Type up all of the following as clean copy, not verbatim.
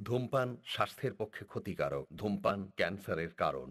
ধূমপান স্বাস্থ্যের পক্ষে ক্ষতিকারক। ধূমপান ক্যান্সারের কারণ।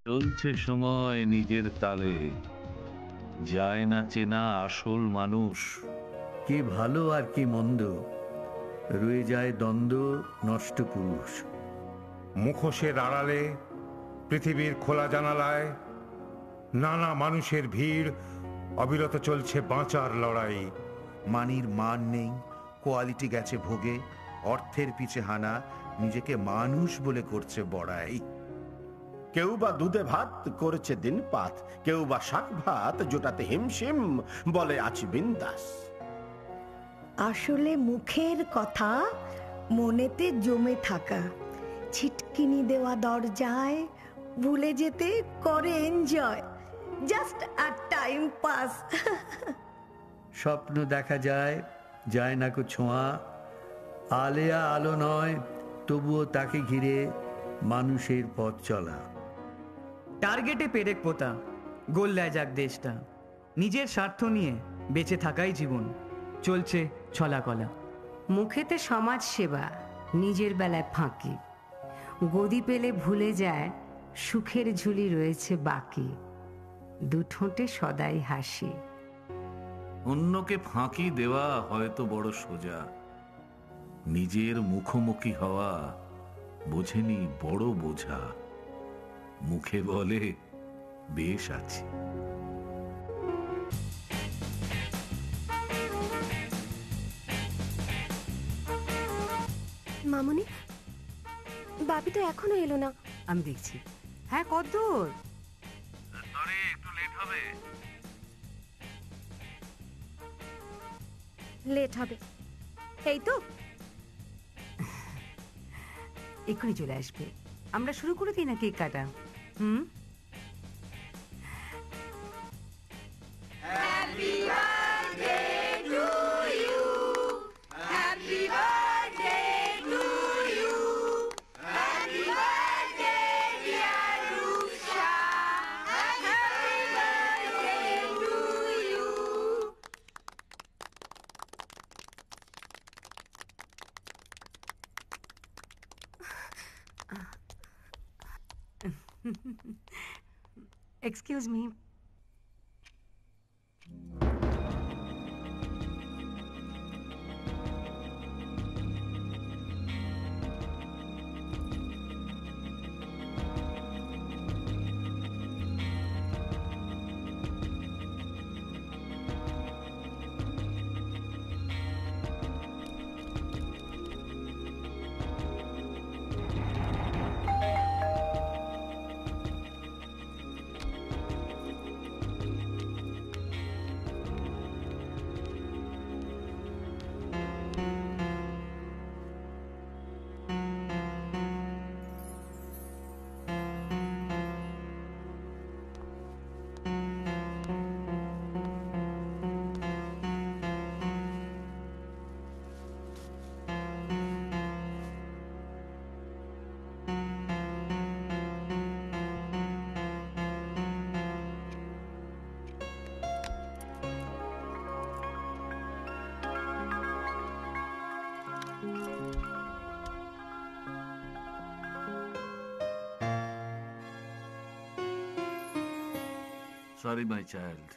চলছে সময় নিজের তালে, যায় না চেনা আসল মানুষ। কি ভালো আর কি মন্দ, রয়ে যায় দ্বন্দ্ব, নষ্ট পুরুষ। মুখোশের আড়ালে, পৃথিবীর খোলা জানালায় নানা মানুষের ভিড়, অবিরত চলছে বাঁচার লড়াই। মানির মান নেই, কোয়ালিটি গেছে ভোগে, অর্থের পিছে হানা, নিজেকে মানুষ বলে করছে বড়াই। কেউ বা দুধে ভাত করেছে দিন পাত, কেউ বা শাক ভাত জোটাতে হিমশিম, বলে আছি বিন্দাস। আসলে মুখের কথা মনেতে জমে থাকা, ছিটকিনি দেওয়া দরজায় ভুলে যেতে করে এনজয়, জাস্ট আ টাইম পাস। স্বপ্ন দেখা যায়, যায় না কো ছোঁয়া, আলেয়া আলো নয়, তবুও তাকে ঘিরে মানুষের পথ চলা। টার্গেটে পেরেক পোতা, গোল্লায় যাক দেশটা, নিজের স্বার্থ নিয়ে বেঁচে থাকাই জীবন, চলছে ছলা কলা। মুখেতে সমাজ সেবা, নিজের বেলায় ফাঁকি, গদি পেলে ভুলে যায় সুখের ঝুলি রয়েছে বাকি, দুঠোঁটে সদাই হাসি। অন্যকে ফাঁকি দেওয়া হয়তো বড় সোজা, নিজের মুখোমুখি হওয়া বোঝেনি বড় বোঝা। মুখে বলে বেশ আছি। মামুনি, বাপি তো এখনো এলো না। আমি দেখছি। হ্যাঁ, কদ্দূর? একটু লেট হবে। লেট হবে এই তো, এক্ষুনি চলে আসবে। আমরা শুরু করে দিই না কেক কাটা? হুম। Excuse me. Sorry my child.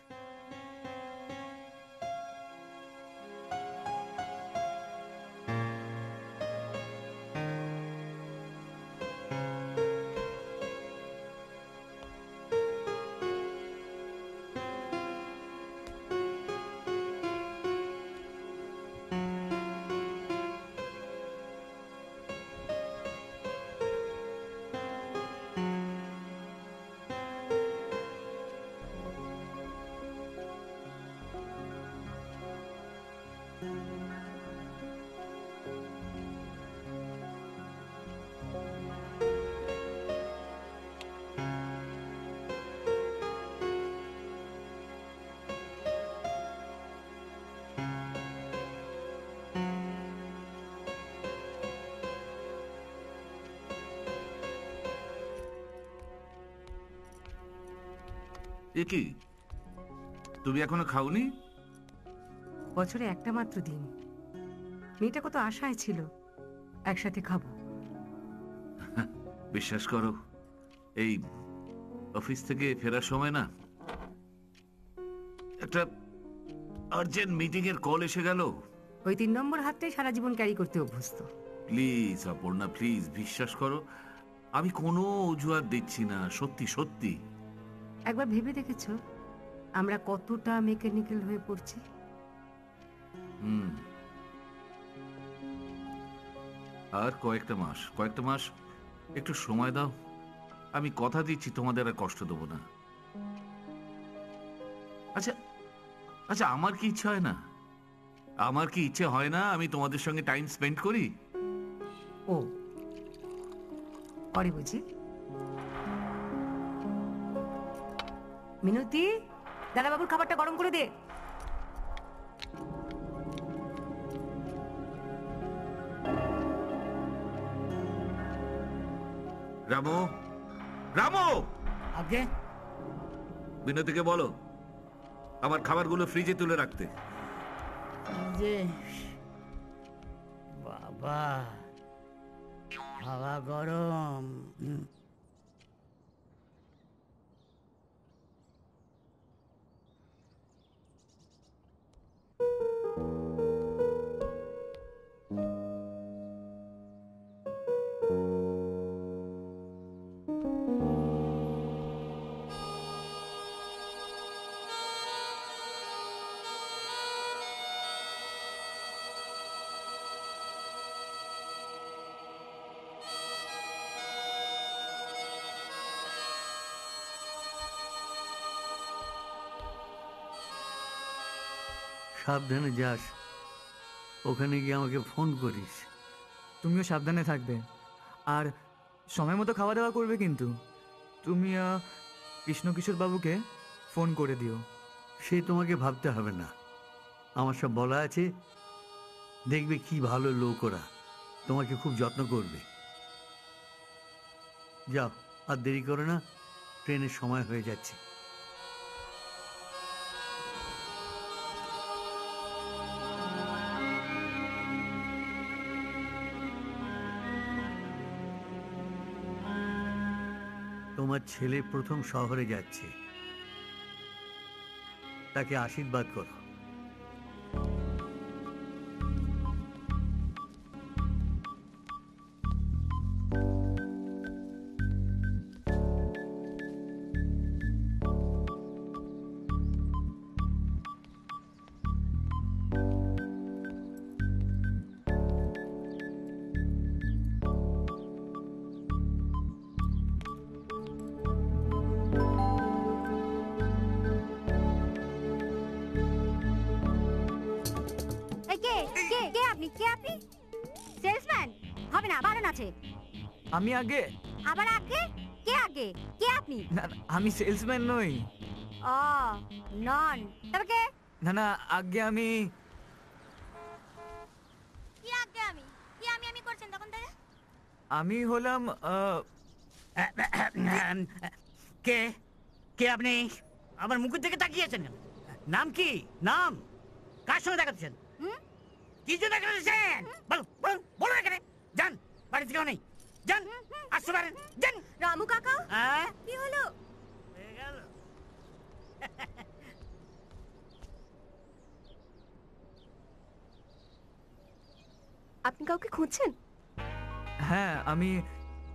এ কি, তুমি এখনো খাওনি? বছরে একটা মাত্র দিন, মেয়েটা কত আশায় ছিল একসাথে খাবো। বিশ্বাস করো, এই অফিস থেকে ফেরার সময় না একটা আর্জেন্ট মিটিং এর কল এসে গেল। ওই 3 নম্বর হাতটাই সারা জীবন ক্যারি করতে অভ্যস্ত। প্লিজ অপর্ণা, প্লিজ বিশ্বাস করো, আমি কোনো অজুহাত দিচ্ছি না, সত্যি সত্যি। একবার ভেবে দেখেছ আমরা কতটা মেকানিক্যাল হয়ে পড়ছি? আর কয়েকটা মাস একটু সময় দাও, আমি কথা দিচ্ছি তোমাদের আর কষ্ট দেবো না। আচ্ছা আচ্ছা, আমার কি ইচ্ছে হয় না আমি তোমাদের সঙ্গে টাইম স্পেন্ড করি? ও পরে বুঝি। মিনতি, দাদাবাবুর খাবারটা গরম করে দে। রামু, রামু! আগে বিনতিকে বলো আমার খাবারগুলো ফ্রিজে তুলে রাখতে। যে বাবা, হাওয়া গরম। সাবধানে যাস, ওখানে গিয়ে আমাকে ফোন করিস। তুমিও সাবধানে থাকবে, আর সময় মতো খাওয়া দাওয়া করবে কিন্তু। তুমি কৃষ্ণকিশোর বাবুকে ফোন করে দিও। সে তোমাকে ভাবতে হবে না, আমার সব বলা আছে। দেখবে কি ভালো লোক ওরা, তোমাকে খুব যত্ন করবে। যাও, আর দেরি করো না, ট্রেনের সময় হয়ে যাচ্ছে। তোমার ছেলে প্রথম শহরে যাচ্ছে, তাকে আশীর্বাদ করো। আমি আগে। আবার আগে? কে আগে? কে আপনি? না, আমি সেলসম্যান নই। ও নন, তবে কে? না না, আগে আমি। কি আগে আমি? কি আমি করছেন তখন থেকে? আমি হলাম কে কে আপনি? আমার মুখের দিকে তাকিয়েছেন কেন? নাম কি? নাম কার সঙ্গে দেখাচ্ছেন? কি জন্য দেখাচ্ছেন? বলো বলো বলো এখানে। যান, বাড়ি থেকে নেই, যান, আসতে পারেন, যান। রামু কাকা, কি হলো? আপনি কাউকে খুঁজছেন? হ্যাঁ, আমি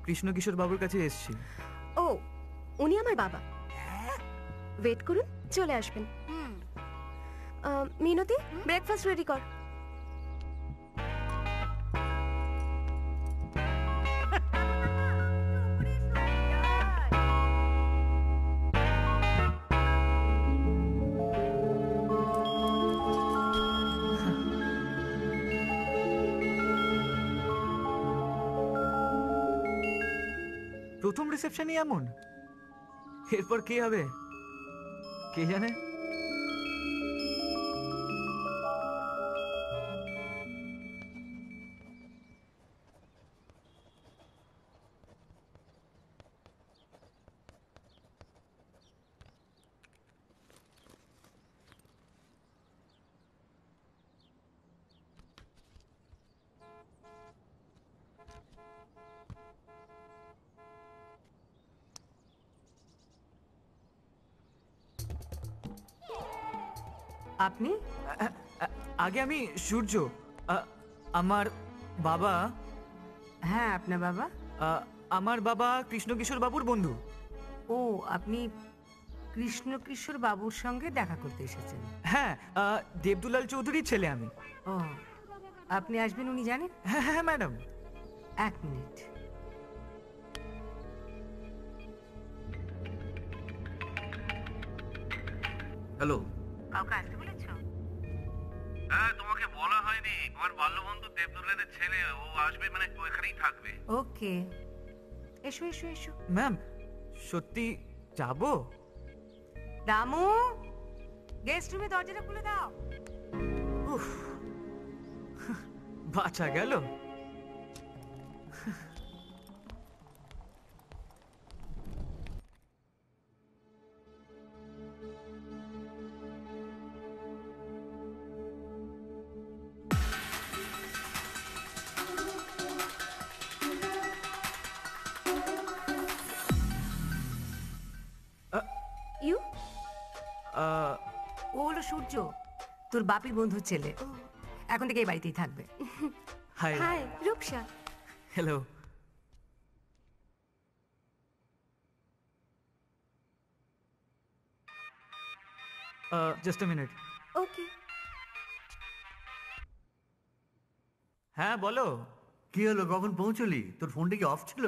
কৃষ্ণ কিশোর বাবুর কাছে এসেছি। ও, উনি আমার বাবা। ওয়েট করুন, চলে আসবেন। মিনতি, ব্রেকফাস্ট রেডি কর। প্রথম রিসেপশনই এমন, এরপর কে হবে কে জানে। আপনি? আগে আমি সূর্য, আমার বাবা। হ্যাঁ, আপনার বাবা? আমার বাবা কৃষ্ণ কিশোর বাবুর বন্ধু। ও, আপনি কৃষ্ণ কিশোর বাবুর সঙ্গে দেখা করতে এসেছেন? হ্যাঁ, দেবদুলাল চৌধুরীর ছেলে আমি। ও, আপনি আসবেন উনি জানেন? হ্যাঁ হ্যাঁ ম্যাডাম। এক মিনিট। হ্যালো। কাউকে আসতে বলেছো? হ্যাঁ, তোমাকে বলা হয়নি, আমার বাল্যবন্ধু দেবদুলালের ছেলে, ও আসবে, মানে ও এখানেই থাকবে। ওকে, এসো এসো এসো। ম্যাম, সত্যি যাবো? রামু, গেস্ট রুমে দরজাটা খুলে দাও। উফ, বাঁচা গেল। ইউ? ও হলো সূর্য, তোর বাপির বন্ধুর ছেলে। এখন থেকে এই বাড়িতেই থাকবে। Hi. Hi, Rupsa. Hello. Just a minute. Okay. হ্যাঁ বলো। কি হলো, কখন পৌঁছলি? তোর ফোনটা কি অফ ছিল?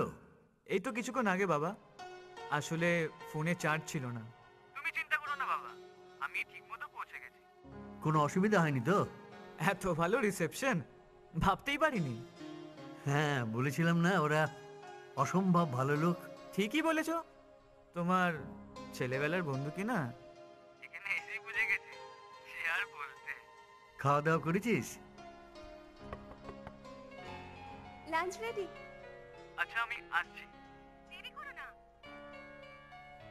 এই তো কিছুক্ষণ আগে বাবা, আসলে ফোনে চার্জ ছিল না। তুমি চিন্তা করো না বাবা, আমি ঠিকমতো পৌঁছে গেছি। কোনো অসুবিধা হয়নি তো? এত ভালো রিসেপশন ভাবতেই পারিনি। হ্যাঁ, বলেছিলাম না ওরা অসম্ভব ভালো লোক। ঠিকই বলেছো, তোমার ছেলেবেলার বন্ধু কি না? এখানে এসেই বুঝে গেছি, সে আর বলতে। খাওয়া দাওয়া করেছিস? Lunch ready. আচ্ছা, আমি আসছি। দেরি করো না,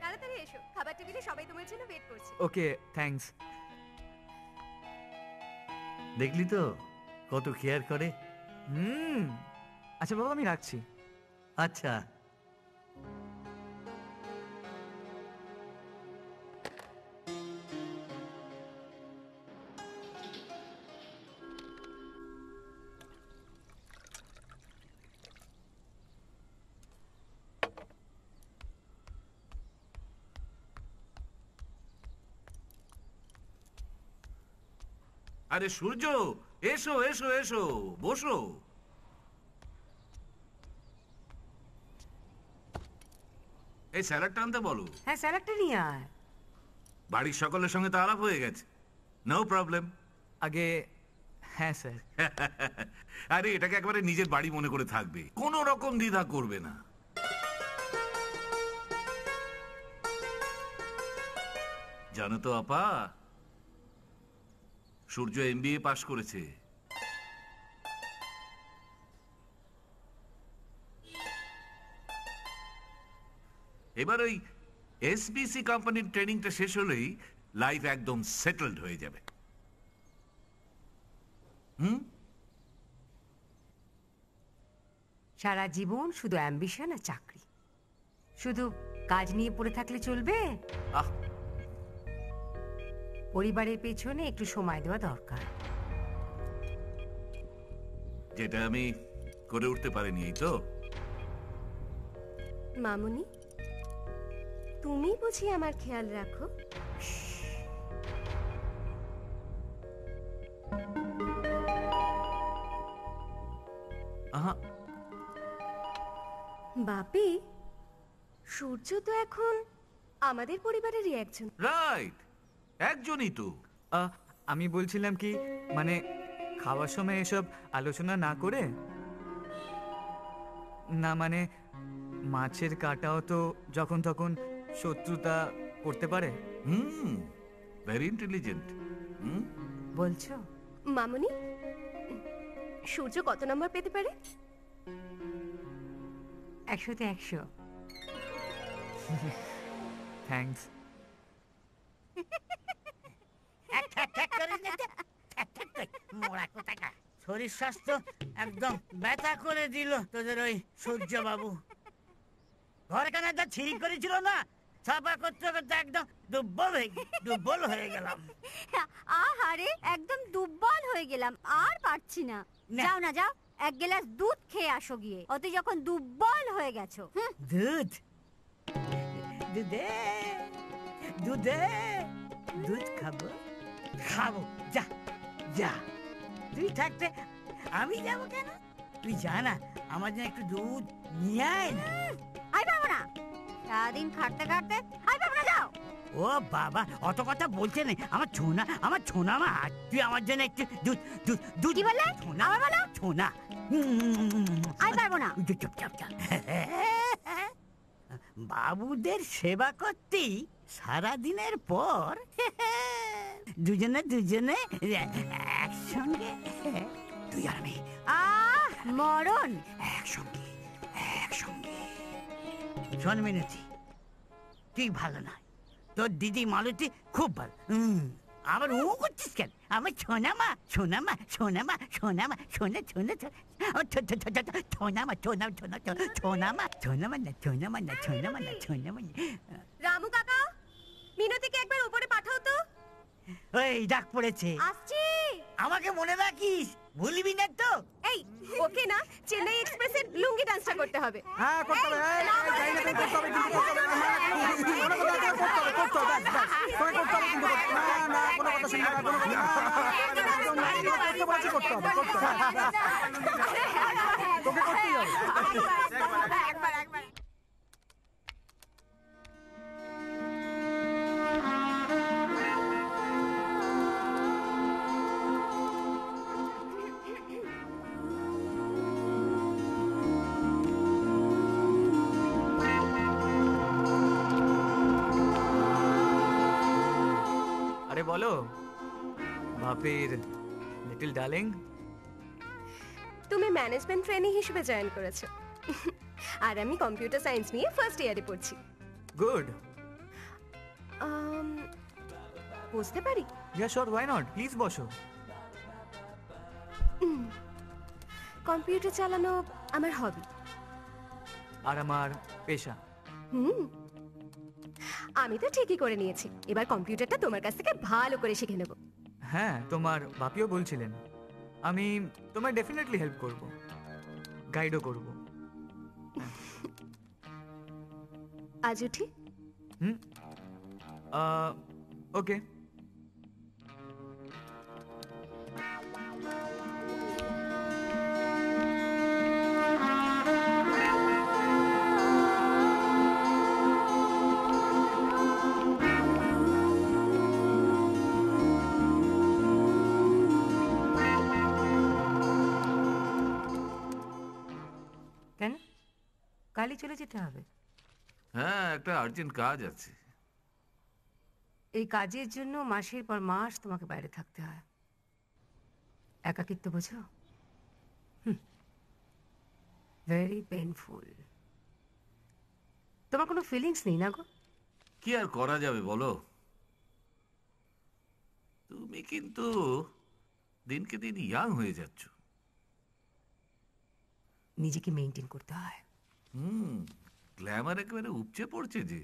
তাড়াতাড়ি এসো, খাবার টেবিলে সবাই তোমার জন্য ওয়েট করছে। ওকে, থ্যাঙ্কস। দেখলি তো কত কেয়ার করে। আচ্ছা বাবা, আমি রাখছি। আচ্ছা। আরে সূর্য, এসো এসো এসো, বসো। এই স্যালাডটা আনতে বলো। হ্যাঁ, স্যালাডটা নিয়ে আয়। বাড়ির সকলের সঙ্গে তো আলাপ হয়ে গেছে, নো প্রবলেম। আগে হ্যাঁ স্যার। আরে এটাকে একবারে নিজের বাড়ি মনে করে থাকবে, কোনো রকম দ্বিধা করবে না। জানো তো আপা, সূর্য এমবিএ পাশ করেছে। এবার ওই এসবিসি কোম্পানির ট্রেনিংটা শেষ হলেই লাইফ একদম সেটেলড হয়ে যাবে। সারা জীবন শুধু অ্যাম্বিশন আর চাকরি, শুধু কাজ নিয়ে পড়ে থাকলে চলবে? পরিবারের পেছনে একটু সময় দেওয়া দরকার। যেটা আমি করে উঠতে পারিনি, এই তো। মামুনি, তুমি বুঝি আমার খেয়াল রাখো? আহা, বাপি, সূর্য তো এখন আমাদের পরিবারেরই একজন। রাইট, একজনই তো। আমি বলছিলাম কি, মানে খাওয়ার সময় এসব আলোচনা না করে, না মানে মাছের কাঁটাও তো যখন তখন শত্রুতা করতে পারে। Very intelligent. বলছো? মামুনি, সূর্য কত নম্বর পেতে পারে? 100-তে 100। থ্যাঙ্কস। শরীর স্বাস্থ্য একদম ব্যথা করে দিল তোদের ওই সূর্য বাবু। ঘর কানাটা ছিঁড়ি করেছিল না, ছাপা করতে করতে একদম দুর্বল হয়ে গেলাম। আহারে, একদম দুর্বল হয়ে গেলাম, আর পারছি না। যাও না, যাও এক গ্লাস দুধ খেয়ে আসো গিয়ে, অত যখন দুর্বল হয়ে গেছো। দুধ দুধে দুধে দুধ খাবো খাবো, যা যা, তুই থাকতে আমি যাবো কেন? তুই জানা আমার জন্য একটু দুধ নিয়ে আয় না। আই পাবো না, সারাদিন খাটতে খাটতে আই পাবো না, যাও। ও বাবা, অত কথা বলছে না, আমার ছোনা মা, তুই আমার জন্য একটু দুধ দুধ দুধ। কি বললে? আবার বলো। ছোনা। আই পারবো না। চুপ। বাবুদের সেবা করতেই সারাদিনের পর দুজনে একসঙ্গে, তুই আর আমি মরণ একসঙ্গে। শোন মিনতি, ঠিক ভালো নয়, তোর দিদি মালতী খুব ভালো। আবার ও করছিস কেন? আমার ছোনামা রামু কাকা, মিনতিকে একবার উপরে পাঠাও তো। ওই ডাক পড়েছে, আসছি। আমাকে মনে রাখিস, ভুলবি না তো। এই, ওকে না চেন্নাই এক্সপ্রেসের লুঙ্গি ডান্সটা করতে হবে। হ্যাঁ, করতে হবে। তোকে করতেই হবে। আরে বলো, বাপের লিটল ডার্লিং। তুমি ম্যানেজমেন্ট ট্রেনিং হিসেবে জয়েন করেছো, আর আমি কম্পিউটার সায়েন্স নিয়ে ফার্স্ট ইয়ারে পড়ছি। গুড। বুঝতে পারি? Yeah sure, why not, please বসো। কম্পিউটার চালানো আমার হবি আর আমার পেশা। আমি তো ঠিকই করে নিয়েছি, এবার কম্পিউটারটা তোমার কাছ থেকে ভালো করে শিখে নেব। হ্যাঁ, তোমার বাপিও বলছিলেন, আমি তোমায় ডেফিনেটলি হেল্প করব, গাইডও করব। আজ উঠি? ওকে। কেন, কালই চলে যেতে হবে? হ্যাঁ, একটা আর্জেন্ট কাজ আছে। এই কাজের জন্য মাসের পর মাস তোমাকে বাইরে থাকতে হয়। একাকিত্ব বোঝো? Very painful. তোমার কোনো ফিলিংস নেই না গো? কি আর করা যাবে বলো, তুমি কিন্তু দিনকে দিন ইয়াং হয়ে যাচ্ছ। নিজেকে মেইনটেইন করতে হয়। গ্ল্যামার একেবারে উপচে পড়ছে যে।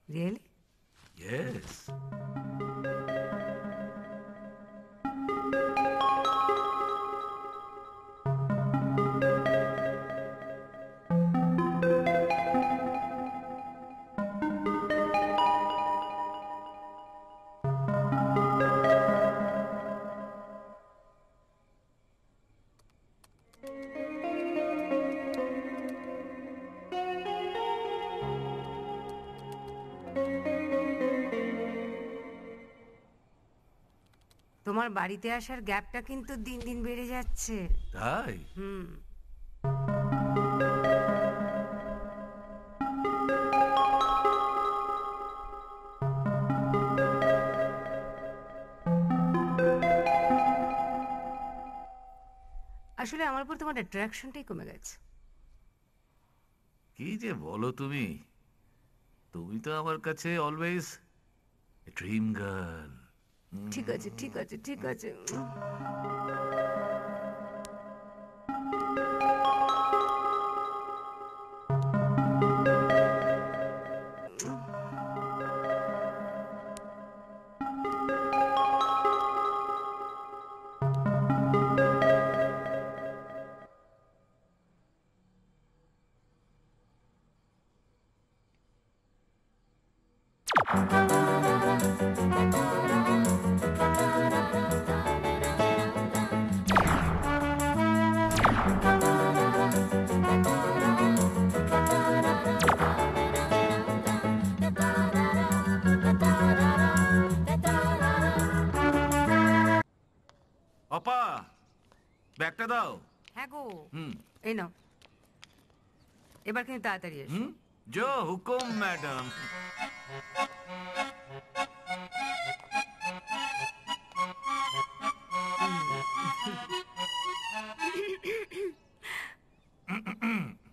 রিয়েলি? ইয়েস। তোমার বাড়িতে আসার গ্যাপটা কিন্তু দিন দিন বেড়ে যাচ্ছে। তাই? হুম। আসলে আমার উপর তোমার অ্যাট্রাকশনটাই কমে গেছে। কি যে বলো তুমি, তুমি তো আমার কাছে অলওয়েজ ড্রিম গার্ল। ঠিক আছে ঠিক আছে ঠিক আছে। অপা, ব্যাগটা দাও। হ্যাঁ গো, হুম। এই নাও, এবার কিন্তু তাড়াতাড়ি এসো। হুম, জো হুকুম ম্যাডাম।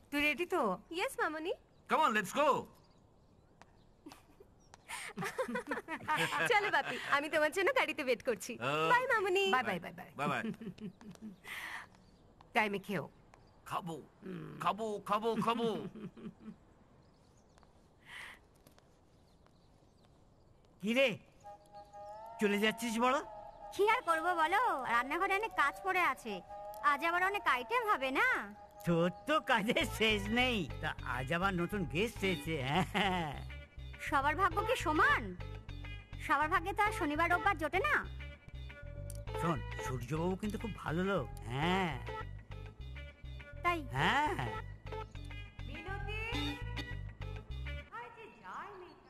তুই রেডি তো? ইয়েস মামনি। Come on, let's go. চলো বাপি, আমি তোমার জন্য গাড়িতে ওয়েট করছি। বাই মামনি। Bye bye bye bye bye bye. টাইমে খেও। খাবো খাবো খাবো খাবো। কি রে, চলে যাচ্ছিস বড়? কি আর করবো বলো, রান্নাঘরে অনেক কাজ পড়ে আছে, আজ আবার অনেক আইটেম হবে না। তোর তো কাজের শেষ নেই, তা আজ আবার নতুন গেস্ট এসেছে। হ্যাঁ, সবার ভাগ্য কি সমান? সবার ভাগ্যে তো আর শনিবার রোববার জোটে না। শোন, সূর্যবাবু কিন্তু খুব ভালো লোক। হ্যাঁ তাই? হ্যাঁ।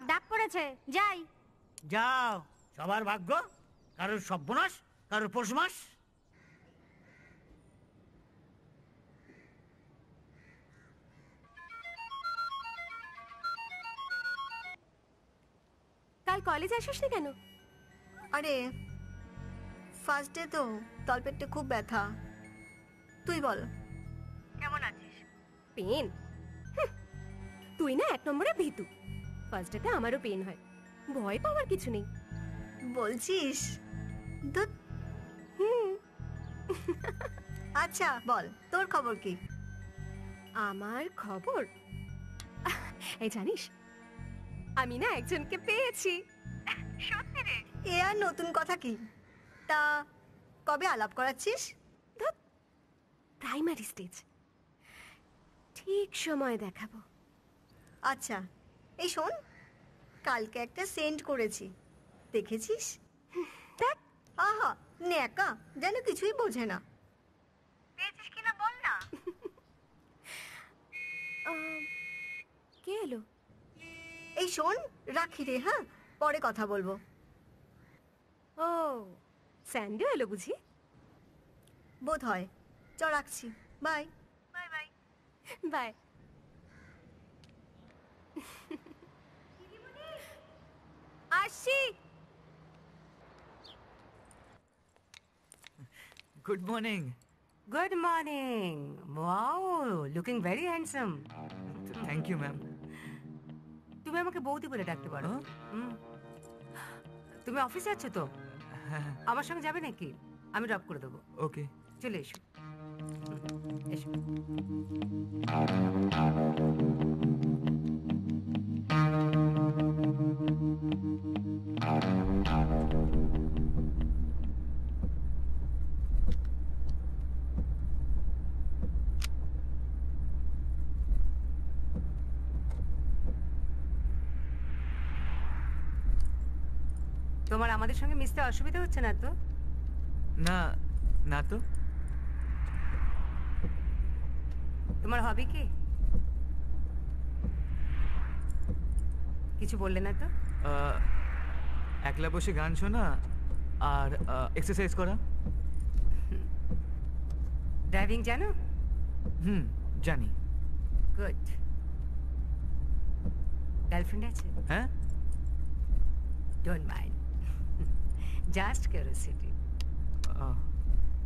ডাক পড়েছে, যাই। যাও, সবার ভাগ্য, কারোর সর্বনাশ, কারোর পৌষ মাস। কাল কলেজ আসিসনি কেন? আরে ফার্স্ট ডে তো, তলপেটটা খুব ব্যথা। তুই বল কেমন আছিস? পেন? তুই না এক নম্বরে ভীতু। ফার্স্ট ডেতে আমারও পেন হয়, ভয় পাওয়ার কিছু নেই। বলছিস? ধুৎ। আচ্ছা বল, তোর খবর কি? আমার খবর? এই জানিস, আমি না একজনকে পেয়েছি। সত্যি রে? এ আর নতুন কথা কি? তা কবে আলাপ করাচ্ছিস? প্রাইমারি স্টেজ, ঠিক সময় দেখাবো। আচ্ছা এই শোন, কালকে একটা সেন্ড করেছি, দেখেছিস? দেখ। আহা ন্যাকা, যেন কিছুই বোঝে না। পেয়েছিস কিনা বল না। কে এলো? এই শোন, রাখি রে, হ্যাঁ পরে কথা বলবো। ও স্যান্ডো এলো বুঝি? বোধ হয়। চ রাখছি, বাই বাই বাই বাই। আসছি। Good morning. Good morning. Wow, looking very handsome. Thank you ma'am. তুমি আমাকে বৌদি বলে ডাকতে পারো। তুমি অফিসে আছো তো? আমার সঙ্গে যাবে নাকি? আমি ড্রপ করে দেবো। ওকে, চলে এসো। এসো। তোমার আমাদের সঙ্গে মিশতে অসুবিধা হচ্ছে না তো? না না তো। তোমার হবি কি? কিছু বললে না তো? একলা বসে গান শোনা আর এক্সারসাইজ করা। ড্রাইভিং জানো? জানি। গুড। গার্লফ্রেন্ড আছে? হ্যাঁ। Don't mind, just curiosity.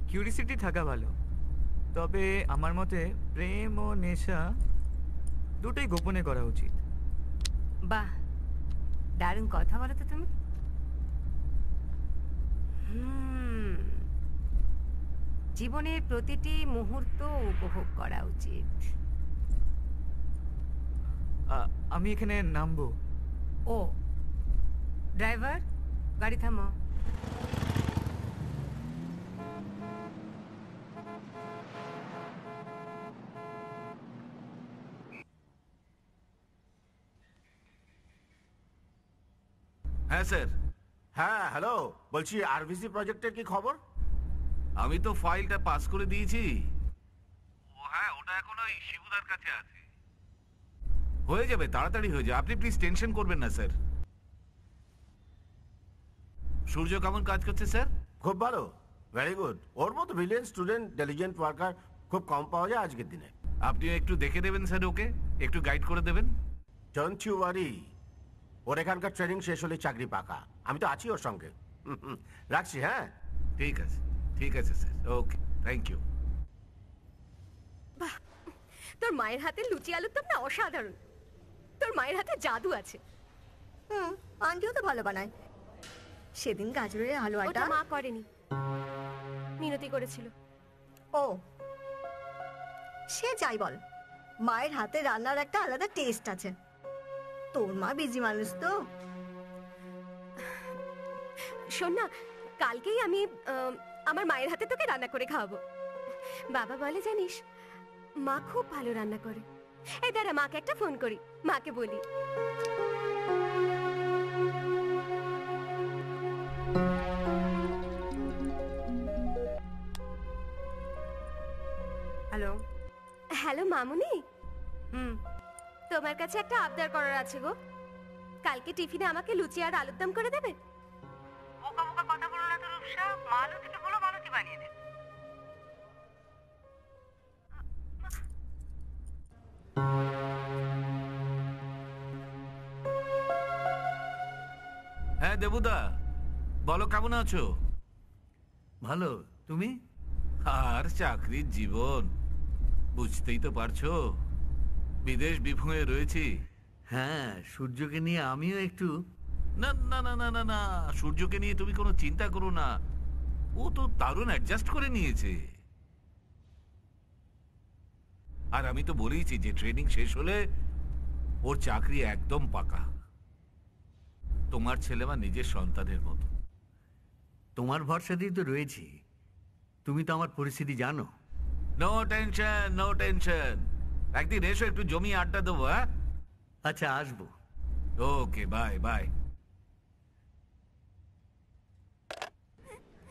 Curiosity থাকা ভালো, তবে আমার মতে প্রেম ও নেশা দুটোই গোপনে করা উচিত। বাহ, দারুণ কথা বলো তো তুমি। জীবনের প্রতিটি মুহূর্ত উপভোগ করা উচিত। আমি এখানে নামবো। ও ড্রাইভার, গাড়ি থামো। হ্যাঁ স্যার। হ্যাঁ হ্যালো, বলছি আরভিসি প্রজেক্টের কি খবর? আমি তো ফাইলটা পাস করে দিয়েছি। হ্যাঁ, ওটা এখন ওই শিবুদার কাছে আছে। হয়ে যাবে, তাড়াতাড়ি হয়ে যাবে, আপনি প্লিজ টেনশন করবেন না স্যার। সূর্য কেমন কাজ করছে স্যার? খুব ভালো, ভেরি গুড। ওর মতো ব্রিলিয়েন্ট স্টুডেন্ট, ইন্টেলিজেন্ট ওয়ার্কার খুব কম পাওয়া যায় আজকের দিনে। আপনিও একটু দেখে দেবেন স্যার, ওকে একটু গাইড করে দেবেন। ডোন্ট ইউ ওয়ারি, ওর এখানকার ট্রেনিং শেষ হলে চাকরি পাকা। আমি তো আছি ওর সঙ্গে। রাখছি। হ্যাঁ ঠিক আছে, ঠিক আছে স্যার, ওকে, থ্যাংক ইউ। বাহ, তোর মায়ের হাতে লুচি আলুর দম না অসাধারণ। তোর মায়ের হাতে জাদু আছে। আন্টিও তো ভালো বানায়। সেদিন গাজরের হালুয়াটা ওটা মা করেনি, মিনতি করেছিল। ও, সে যাই বল, মায়ের হাতে রান্নার একটা আলাদা টেস্ট আছে। তোর মা বিজি মানুষ তো। শোন না, কালকেই আমি আমার মায়ের হাতে তোকে রান্না করে খাওয়াবো। বাবা বলে জানিস, মা খুব ভালো রান্না করে। এই দাঁড়া, মাকে একটা ফোন করি, মাকে বলি। হ্যালো। হ্যালো মামুনি। তোমার কাছে একটা আবদার করার আছে গো। কালকে টিফিনে আমাকে লুচি আর আলুর দম করে দেবে? বোকা বোকা কথা বলো না তো রূপসা, মালতীকে বলো মালতী বানিয়ে দেবে। হ্যাঁ দেবুদা, বলো কেমন আছো? ভালো, তুমি? আর চাকরির জীবন বুঝতেই তো পারছো, বিদেশ বিভুঁয়ে রয়েছি। হ্যাঁ, সূর্যকে নিয়ে আমিও একটু। না না না না না না, সূর্যকে নিয়ে তুমি কোনো চিন্তা করো না, ও তো দারুণ অ্যাডজাস্ট করে নিয়েছে। আর আমি তো বলেইছি যে ট্রেনিং শেষ হলে ওর চাকরি একদম পাকা। তোমার ছেলে আমার নিজের সন্তানের মতো। তোমার ভরসাতেই তো রয়েছি। তুমি তো আমার পরিস্থিতি জানো। No tension, no tension. একদিন এসো, একটু জমি আড্ডা দেবো। হ্যাঁ আচ্ছা, আসবো। Okay, bye bye.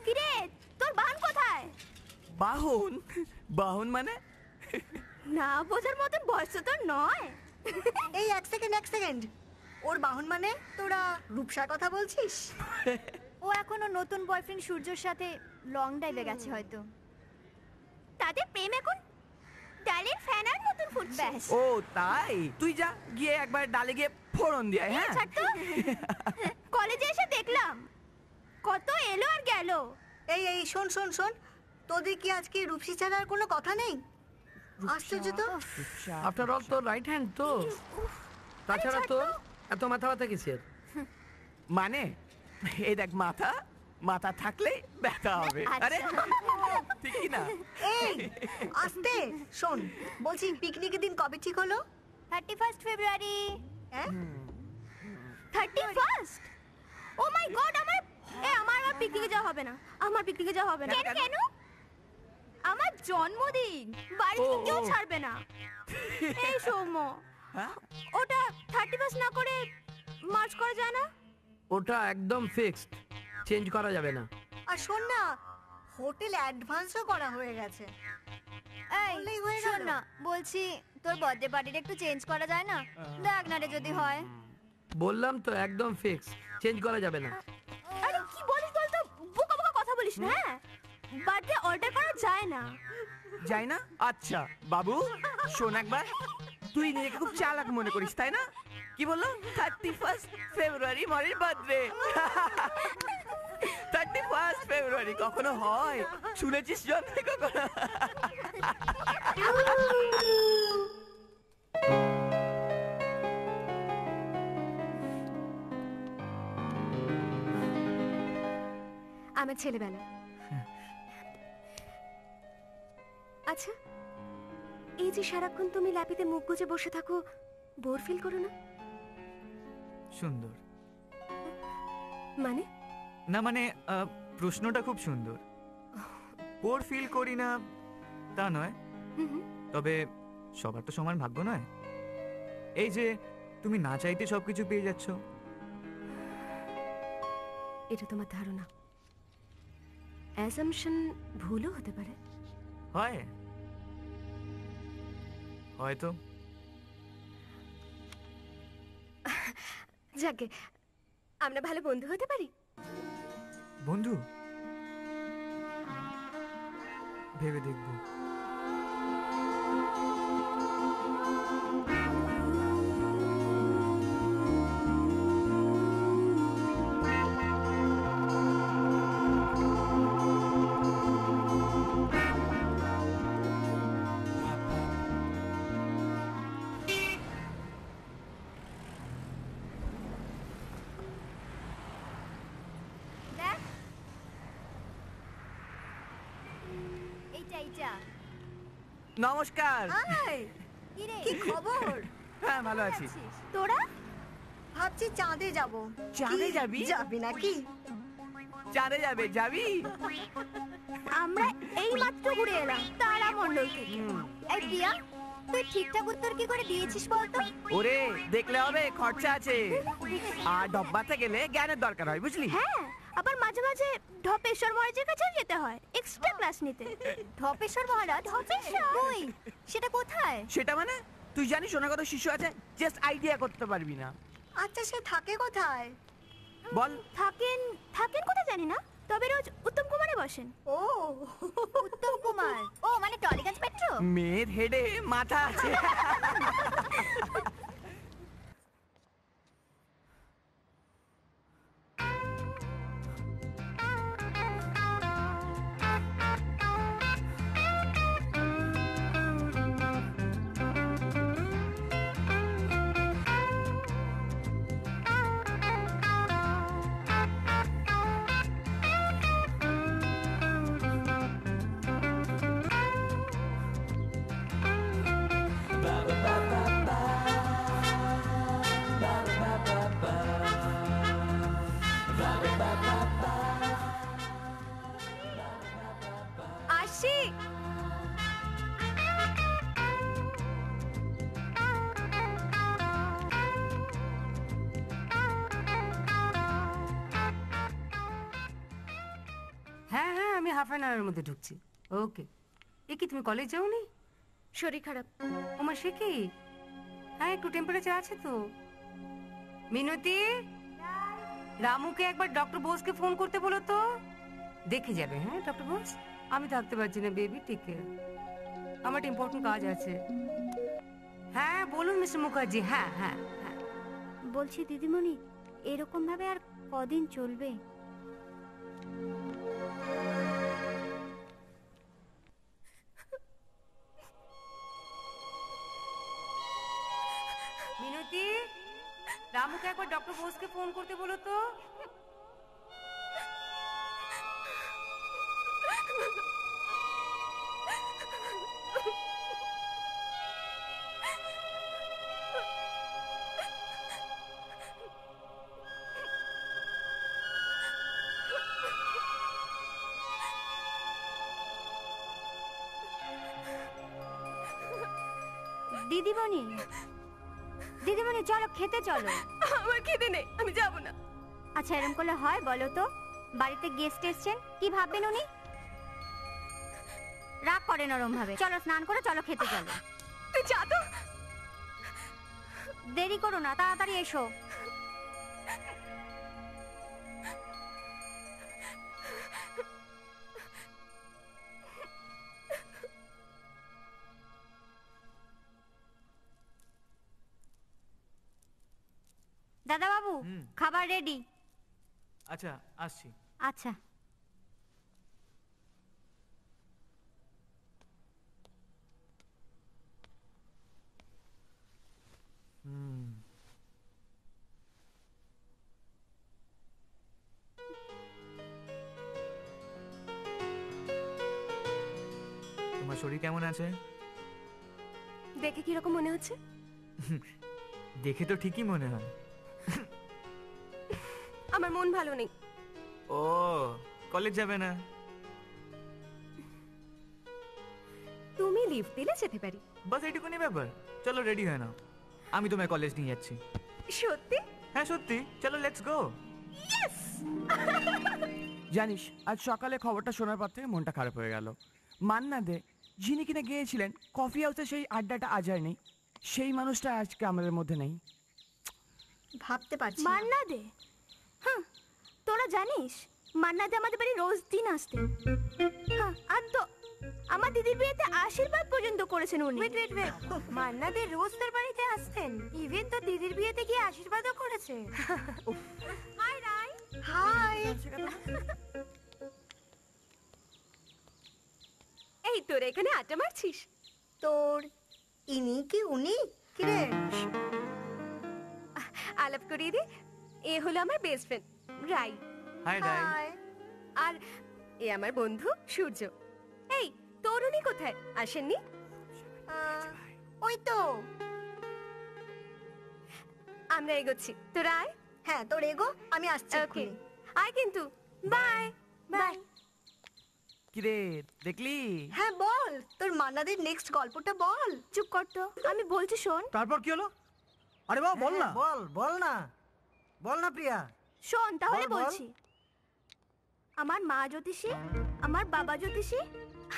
কিরে, তোর বাহন কোথায়? বাহন? বাহন মানে? না বোঝার মতন বয়স তো তোর নয়। এই এক সেকেন্ড, ওর বাহন মানে তোরা রূপসার কথা বলছিস? ও এখনো নতুন বয়ফ্রেন্ড সূর্যর সাথে লং ড্রাইভে গেছে হয়তো। তাদের প্রেম এখন ডালের ফ্যানার মতন ফুটছে। ও তাই? তুই যা গিয়ে একবার ডালে গিয়ে ফোড়ন দিয়ে আয়। হ্যাঁ, কলেজে এসে দেখলাম কত এলো আর গেল। এই শোন, তোদের কি আজকে রূপসী ছাড়া আর কোনো কথা নেই? আশ্চর্য তো। আফটার অল তোর রাইট হ্যান্ড তো, তাছাড়া তোর এত মাথা ব্যথা কিসের? মানে এই দেখ, মাথা মাথা থাকলে ব্যথা হবে। আরে ঠিকই না? এই আস্তে শোন, বলছি পিকনিকের দিন কবে ঠিক হলো? 31 ফেব্রুয়ারি। হ্যাঁ 31? ও মাই গড, আমার পিকনিকে যাওয়া হবে না। আমার পিকনিকে যাওয়া হবে না। কেন? আমার জন্মদিন, বাড়ি থেকে কেউ ছাড়বে না। এই সৌম্য, ওটা 31 না করে মার্চ করা যায় না? ওটা একদম ফিক্সড, চেঞ্জ করা যাবে না। আর শোন না, হোটেল অ্যাডভান্সও করা হয়ে গেছে। এই শোন না, বলছি তোর বার্থডে পার্টিটা একটু চেঞ্জ করা যায় না? দেখ না রে, যদি হয়। বললাম তো একদম ফিক্স, চেঞ্জ করা যাবে না। আরে কি বলিস বল তো, বলিস না। হ্যাঁ, বার্থডে অর্ডার করা যায় না। যাই না? আচ্ছা বাবু শোন একবার, তুই নিজেকে খুব চালাক মনে করিস তাই না? কি বললো 31 ফেব্রুয়ারি মরির বার্থডে। 31 ফেব্রুয়ারি কখনো হয়? শুনেছিস জন্মে কখনো? আমার ছেলেবেলা। আচ্ছা, এই যে সারাক্ষণ তুমি ল্যাপিতে মুখ গুজে বসে থাকো, বোর ফিল করো না? সুন্দর মানে? না মানে প্রশ্নটা খুব সুন্দর। বোর ফিল করি না তা নয়, তবে সবার তো সমান ভাগ্য নয়। এই যে তুমি না চাইতে সবকিছু পেয়ে যাচ্ছ, এটা তোমার ধারণা। অ্যাজাম্পশন ভুলও হতে পারে। হয় হয়তো। যাকে আমরা ভালো বন্ধু হতে পারি। বন্ধু ভেবে দেখবো। নমস্কার। কি খবর? হ্যাঁ ভালো আছি। তোরা? ভাবছি চাঁদে যাব। চাঁদে যাবি? যাবি নাকি? চাঁদে যাবে? যাবি? আমরা এই মাত্র ঘুরে এলাম তারামণ্ডল থেকে। এই প্রিয়া, তুই ঠিকঠাক উত্তর কি করে দিয়েছিস বলতো? ওরে দেখলে হবে, খরচা আছে। আর ডব্বাতে গেলে জ্ঞানের দরকার হয়, বুঝলি? হ্যাঁ, আবার মাঝে মাঝে ঢপেশ্বর মহারাজের কাছেও যেতে হয় এক্সট্রা ক্লাস নিতে। ঢপেশ্বর মহারাজ? কই, সেটা কোথায়? সেটা মানে তুই জানিস ওনার কত শিষ্য আছে? জাস্ট আইডিয়া করতে পারবি না। আচ্ছা, সে থাকে কোথায়? বল। থাকেন কোথায় জানি না, তবে রোজ উত্তম কুমারে বসেন। ও, উত্তম কুমার, ও মানে টলিগঞ্জ মেট্রো। মেয়ের হেডে মাথা আছে। আসি। হ্যাঁ হ্যাঁ, আমি হাফ অ্যান আওয়ারের মধ্যে ঢুকছি। ওকে। এ কি তুমি কলেজ যাওনি? শরীর খারাপ। ওমা সে কি? হ্যাঁ একটু টেম্পারেচার আছে তো। মিনতি, রামুকে একবার ডক্টর বোসকে ফোন করতে বলো তো। দেখে যাবে। হ্যাঁ ডক্টর বোস, আমি থাকতে পারছি না বেবি, টেক কেয়ার। আমার একটা ইম্পর্টেন্ট কাজ আছে। হ্যাঁ বলুন মিস্টার মুখার্জি। হ্যাঁ হ্যাঁ হ্যাঁ। বলছি দিদিমণি, এরকম ভাবে আর কদিন চলবে? মিনতি, রামুকে একবার ডক্টর বোসকে ফোন করতে বলো তো। দিদিমণি, দিদিমণি চলো খেতে চলো। আমার খিদে নেই, আমি যাব না। আচ্ছা এরকম করলে হয় বলো তো? বাড়িতে গেস্ট এসেছেন, কি ভাববেন উনি? রাগ করেন ওরম ভাবে। চলো স্নান করে চলো খেতে চলো। তুই যা তো। দেরি করো না, তাড়াতাড়ি এসো। দাদা বাবু খাবার রেডি। আচ্ছা আসছি। আচ্ছা। তোমার শরীর কেমন আছে? দেখে কিরকম মনে হচ্ছে? দেখে তো ঠিকই মনে হয়। আমার মন ভালো নেই। ও কলেজ যাবে না? তুমি লিভ দিলে যেতে পারি। বাস এইটুকুনি ব্যাপার। চলো রেডি হয় না, আমি তোমায় কলেজ নিয়ে যাচ্ছি। সত্যি? হ্যাঁ সত্যি, চলো লেটস গো। জানিস আজ সকালে খবরটা শোনার পর থেকে মনটা খারাপ হয়ে গেল। মান্না দে যিনি কিনা গিয়েছিলেন কফি হাউসে, সেই আড্ডাটা আজ আর নেই। সেই মানুষটা আজকে আমাদের মধ্যে নেই। ভাবতে পারছি মান্না দে। হ্যাঁ তোরা জানিস মান্না দে আমাদের বাড়ি রোজ দিন আসতেন। হ্যাঁ আর তো আমার দিদির বিয়েতে আশীর্বাদ পর্যন্ত করেছেন উনি। Wait wait wait, Manna Dey রোজ তার বাড়িতে আসতেন, ইভেন তো দিদির বিয়েতে গিয়ে আশীর্বাদও করেছে। হাই রাই। হাই। এই তোরা এখানে আড্ডা মারছিস? তোর ইনি কি উনি? কি রে? আলাপ করিয়ে দি, এ হলো আমার বেস্ট ফ্রেন্ড রাই। হাই রাই। আর এ আমার বন্ধু সূর্য। এই তরুণী কোথায়, আসেননি? ওই তো আমরা এগোচ্ছি, তোরা আয়। হ্যাঁ তোর এগো, আমি আসছি। ওকে আয় কিন্তু। By bye. কিরে দেখলি? হ্যাঁ বল, তোর মান্নাদের নেক্সট গল্পটা বল। চুপ কর তো, আমি বলছি শোন। তারপর কি হলো? আরে বাবা বল না। বল বল না, বল না প্রিয়া। শোন তাহলে বলছি। আমার মা জ্যোতিষী, আমার বাবা জ্যোতিষী,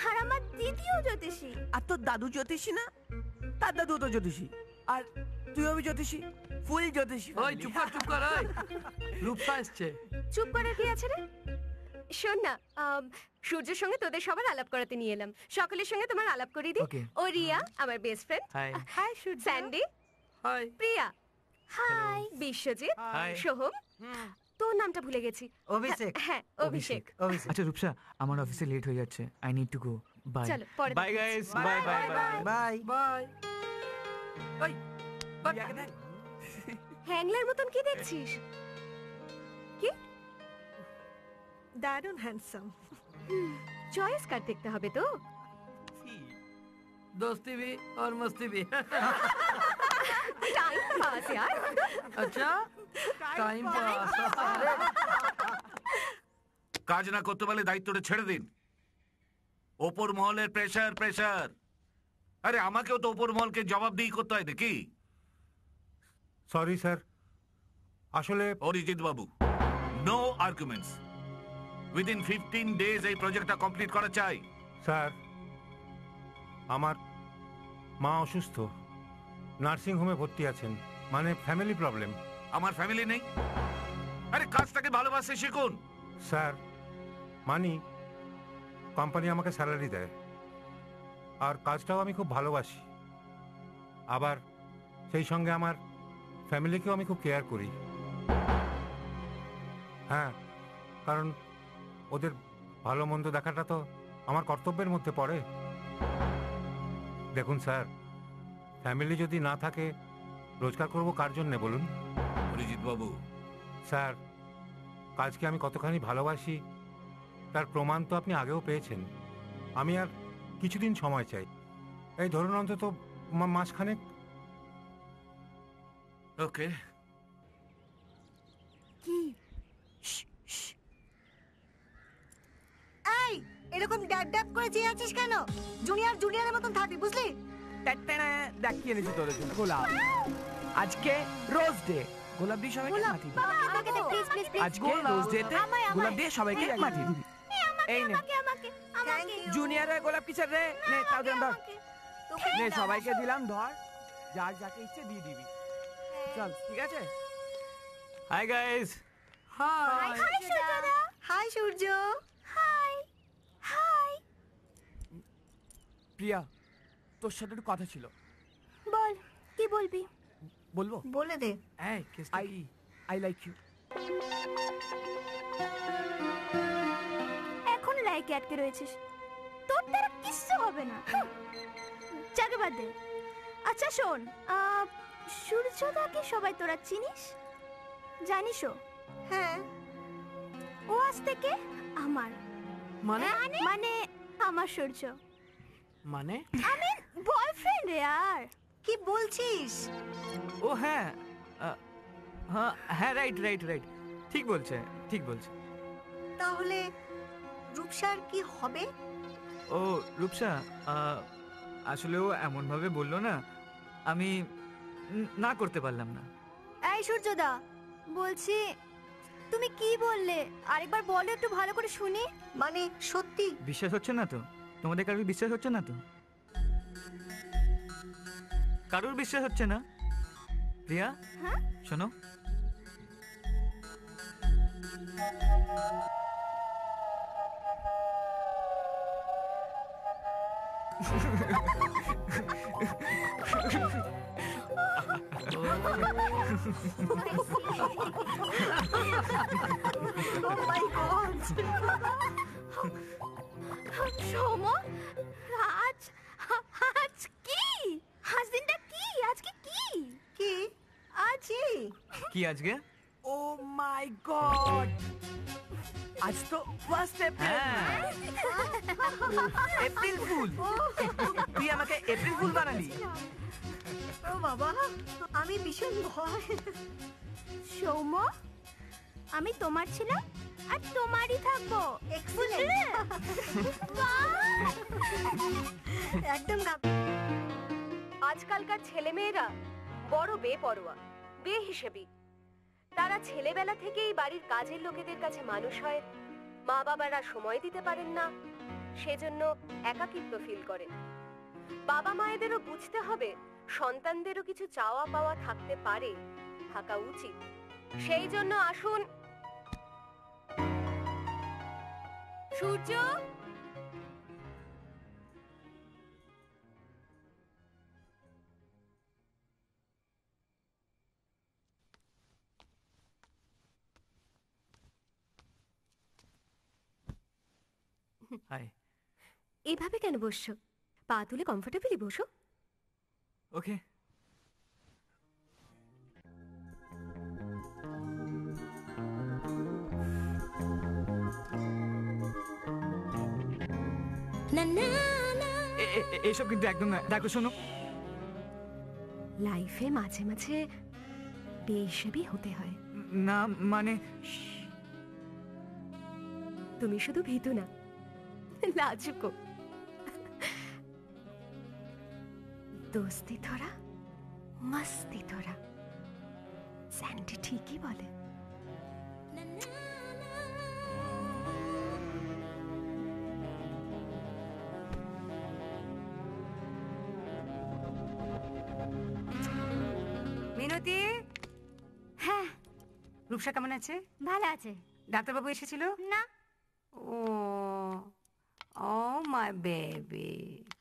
আর আমার দিদিও জ্যোতিষী। আর তোর দাদু জ্যোতিষী না? তার দাদু তো জ্যোতিষী, আর তুইও জ্যোতিষী, ফুল জ্যোতিষী। ওই চুপ কর চুপ কর, ওই রূপসা এসছে। চুপ করার কি আছে রে? শোন না, সূর্যের সঙ্গে তোদের সবার আলাপ করাতে নিয়ে এলাম। সকলের সঙ্গে তোমার আলাপ করিয়ে দিই। Okay. ও রিয়া আমার বেস্ট ফ্রেন্ড। হাই। হাই সূর্য। স্যান্ডি। হাই। প্রিয়া। হাই। বিশ্বজিৎ। হাই। সোহম। তোর নামটা ভুলে গেছি। অভিষেক। হ্যাঁ অভিষেক। আচ্ছা রূপসা, আমার অফিসে লেট হয়ে যাচ্ছে, I need to go. Bye. চলো, পরে বাই দেখা গাইস, হচ্ছে। Bye bye bye. Bye bye. ওই হ্যাংলার মতন কি দেখছিস? কি দারুণ হ্যান্ডসাম। চয়েস কার্ড দেখতে হবে তো। दोस्ती भी और मस्ती भी। টাইম পাস यार। अच्छा টাইম পাস। কাজ না করতে পারলে দায়িত্বটা ছেড়ে দিন। ওপর মহলের প্রেসার প্রেসার। আরে আমাকেও তো ওপর মহলকে জবাবদিহি করতে হয় নাকি? সরি স্যার, আসলে অরিজিৎ বাবু, নো আর্গুমেন্টস। উইদিন 15 ডেজ এই প্রজেক্টটা কমপ্লিট করা চাই। স্যার আমার মা অসুস্থ, নার্সিং হোমে ভর্তি আছেন, মানে ফ্যামিলি প্রবলেম। আমার ফ্যামিলি নেই? আরে কাজটাকে ভালোবাসে শিখুন। স্যার মানি কোম্পানি আমাকে স্যালারি দেয়, আর কাজটাও আমি খুব ভালোবাসি, আবার সেই সঙ্গে আমার ফ্যামিলিকেও আমি খুব কেয়ার করি। হ্যাঁ, কারণ ওদের ভালো মন্দ দেখাটা তো আমার কর্তব্যের মধ্যে পড়ে। দেখুন স্যার, ফ্যামিলি যদি না থাকে রোজগার করব কার জন্যে বলুন? অরিজিৎ বাবু, স্যার কাজকে আমি কতখানি ভালোবাসি তার প্রমাণ তো আপনি আগেও পেয়েছেন। আমি আর কিছুদিন সময় চাই, এই ধরুন অন্তত মাসখানেক। ওকে। কি এই এরকম ড্যাব ড্যাব করে চেয়ে আছিস কেন? জুনিয়র জুনিয়রের মতন থাকবি, বুঝলি? দেখিয়ে এনেছি তোদের জন্য গোলাপ। আজকে রোজ ডে, গোলাপ দিয়ে সবাইকে মাটি দিবি। Please please please. আজকে রোজ ডেতে গোলাপ দিয়ে সবাইকে মাটি দিবি। এই নে জুনিয়রের গোলাপ কিসের রে? নে তাও দিলাম, ধর। নে সবাইকে দিলাম, ধর, যার যাকে ইচ্ছে দিয়ে দিবি। চল ঠিক আছে। Hi guys. হাই। হাই সূর্যদা। Hi Surya. Hi hi. Priya, তোর সাথে একটু কথা ছিল। বল কি বলবি? বলবো? বলে দে। এই আই আই লাইক ইউ। এখন লাইকে আটকে রয়েছিস, তোর দ্বারা কিচ্ছু হবে না। যাকে বাদ দে। আচ্ছা শোন, সূর্যদাকে সবাই তোরা চিনিস, জানিসও? হ্যাঁ, ও আজ থেকে আমার মানে মানে আমার সূর্য, মানে আমি বয়ফ্রেন্ড यार। কি বলছিস? ও হ্যাঁ, হ্যাঁ হ্যাঁ, রাইট রাইট রাইট, ঠিক বলছে, ঠিক বলছে। তাহলে রূপসার কি হবে? ও রূপসা, আসলে ও এমন ভাবে বললো না, আমি না করতে পারলাম না। এই সূর্যদা, বলছি তুমি কি বললে? আরেকবার বলো একটু ভালো করে শুনি। মানে সত্যি বিশ্বাস হচ্ছে না তো? তোমাদের কারোর বিশ্বাস হচ্ছে না তো? কারোর বিশ্বাস হচ্ছে না? প্রিয়া, হ্যাঁ শোনো, সোম, আজ আজ কি? আজ দিনটা কি? আজকে কি কি আজ কি আজকে? ও মাই গড, আজ তো ফার্স্ট এপ্রিল। এপ্রিল ফুল, তুই আমাকে এপ্রিল ফুল বানালি। ও বাবা, আমি ভীষণ ভয়। সৌম, আমি তোমার ছিলাম আর তোমারই থাকবো। একদম। আজকালকার ছেলেমেয়েরা বড় বেপরোয়া, বেহিসেবি। তারা ছেলেবেলা থেকেই বাড়ির কাজের লোকেদের কাছে মানুষ হয়, মা বাবারা সময় দিতে পারেন না, সেজন্য একাকিত্ব ফিল করেন। বাবা মায়েদেরও বুঝতে হবে সন্তানদেরও কিছু চাওয়া পাওয়া থাকতে পারে, থাকা উচিত। সেই জন্য আসুন। সূর্য, হাই। এভাবে কেন বসছো? পা তুলে কমফোর্টেবলি বসো। ওকে। এইসব কিন্তু একদম না। দেখো শোনো, লাইফে মাঝে মাঝে বেহিসেবি হতে হয়। না মানে তুমি শুধু ভীতু না, লাজুকো। দোস্তি ধরা মস্তি ধরা, স্যান্ডি ঠিকই বলে। মিনতি, হ্যাঁ রূপসা কেমন আছে? ভালো আছে। ডাক্তারবাবু এসেছিল? না। ও ও মাই বেবি,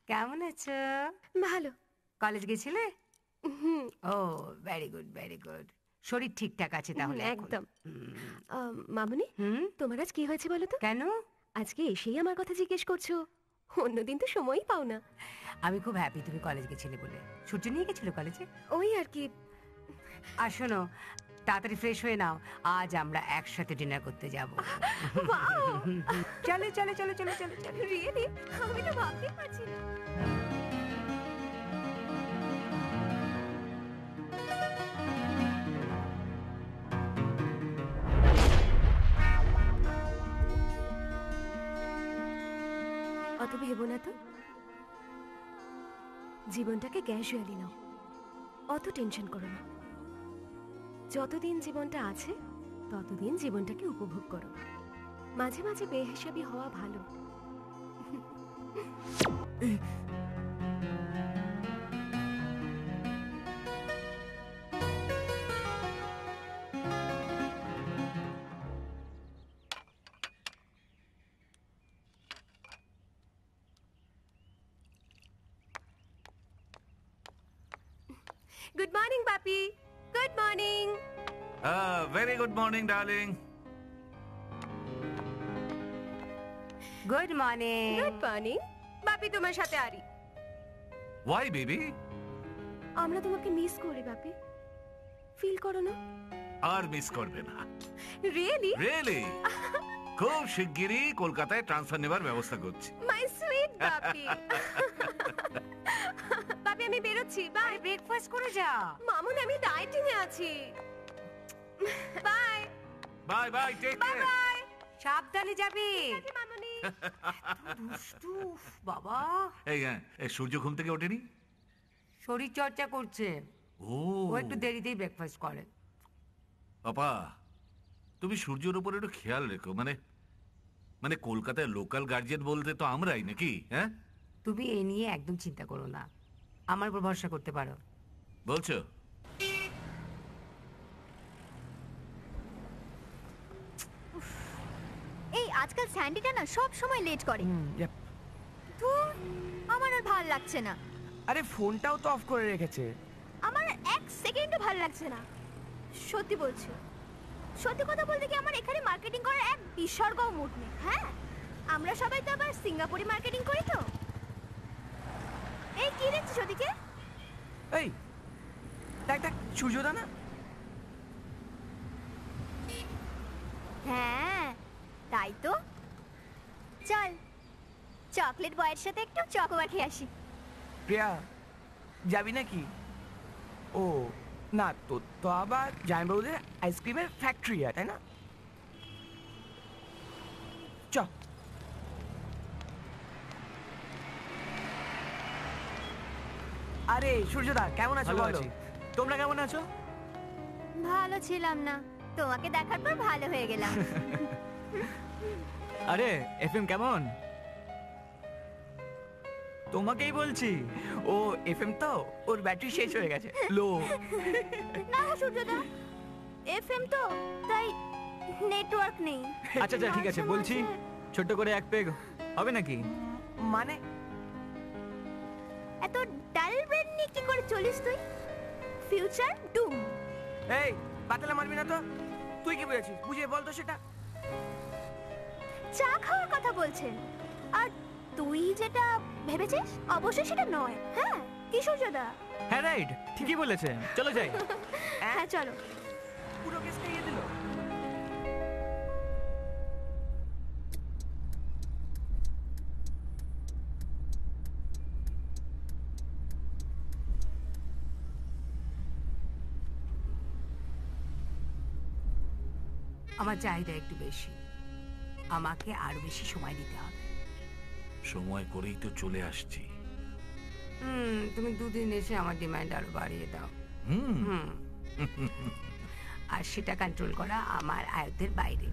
কেমন আছো? ভালো। কলেজ গেছিলে? ও ভেরি গুড ভেরি গুড। শরীর ঠিকঠাক আছে তাহলে? একদম। মামুনি, তোমার আজ কি হয়েছে বলো তো? কেন আজকে এসেই আমার কথা জিজ্ঞেস করছো? অন্যদিন তো সময়ই পাও না। আমি খুব হ্যাপি তুমি কলেজ গেছিলে বলে। সূর্য নিয়ে গেছিল কলেজে? ওই আর কি। আর শোনো, তাড়াতাড়ি ফ্রেশ হয়ে নাও, আজ আমরা একসাথে ডিনার করতে যাব। চলো চলো চলো চলো চলো চলো। রিয়েলি? আমি তো ভাবতেই পারছি না। অত ভেবো না তো, জীবনটাকে ক্যাজুয়ালি নাও, অত টেনশন করো না। যতদিন জীবনটা আছে ততদিন জীবনটাকে উপভোগ করো। মাঝে মাঝে বেহিসাবি হওয়া ভালো। গুড মর্নিং পাপি, good morning. Very good morning, darling. Good morning. Good morning. বাপি তোমার সাথে আরি। Why, baby? আমরা তোমাকে মিস করি বাপি। ফিল করো না? আর মিস করবে না। রিয়েলি? Really? খুব শিগগিরই কলকাতায় ট্রান্সফার নেবার ব্যবস্থা করছি। মাই সুইট বাপি। বাপি আমি বেরোচ্ছি। বাই। ব্রেকফাস্ট করে যা। মামুন আমি ডায়েটিং এ আছি। Bye. Bye bye, take care. Bye. সাবধানে যাবি। মামুনি। দুষ্টু বাবা। এই সূর্য ঘুম থেকে ওঠেনি? শরীর চর্চা করছে। ও একটু দেরিতেই ব্রেকফাস্ট করে। পাপা, তুমি সূর্যের উপর একটু খেয়াল রেখো। মানে কলকাতায় লোকাল গার্জিয়ান বলতে তো আমরাই নাকি? হ্যাঁ, তুমি এ নিয়ে একদম চিন্তা করো না, আমার উপর ভরসা করতে পারো। বলছো? এই আজকাল স্যান্ডিটা না সব সময় লেট করে। ধুর, আমার আর ভাল লাগছে না। আরে ফোনটাও তো অফ করে রেখেছে। আমার এক সেকেন্ডও ভাল লাগছে না, সত্যি বলছি। সত্যি কথা বলতে কি আমার এখানে মার্কেটিং করার এক বিসর্গও মুড নেই। হ্যাঁ, আমরা সবাই তো আবার সিঙ্গাপুরি মার্কেটিং করি তো। এই কি দেখছিস ওদিকে? এই দেখ দেখ, সূর্যদা না? হ্যাঁ তাই তো। চল চকলেট বয়ের সাথে একটু চকোবার খেয়ে আসি। প্রিয়া, যাবি নাকি? ও না, তোর তো আবার জামাইবাবুদের আইসক্রিমের ফ্যাক্টরি আছে, তাই না? চ। আরে সূর্যদা, কেমন আছো বলো? তোমরা কেমন আছো? ভালো ছিলাম না, তোমাকে দেখার পর ভালো হয়ে গেলাম। আরে এফএম কেমন? তোমাকেই বলছি। ও এফএম তো, ওর ব্যাটারি শেষ হয়ে গেছে, লো। না সূর্যদা, এফএম তো, তাই নেটওয়ার্ক নেই। আচ্ছা আচ্ছা ঠিক আছে, বলছি ছোট্ট করে এক পেগ হবে নাকি? মানে এত ডাল ব্রেন নিয়ে কি করে চলিস তুই? ফিউচার ডুম। এই পাতলা মারবি না তো। তুই কি বুঝেছিস? বুঝিয়ে বল তো সেটা। চা খাওয়ার কথা বলছেন, আর তুই যেটা ভেবেছিস অবশ্যই সেটা নয়। হ্যাঁ কি সূর্যদা? হ্যাঁ রাইট, ঠিকই বলেছে। চলো যাই। হ্যাঁ চলো। পুরো কেস খাইয়ে দিল। আমার চাহিদা একটু বেশি, আমাকে আরো বেশি সময় দিতে হবে। সময় করেই তো চলে আসছি। তুমি দুদিন এসে আমার ডিমান্ড আরো বাড়িয়ে দাও। আর সেটা কন্ট্রোল করা আমার আয়ত্তের বাইরে।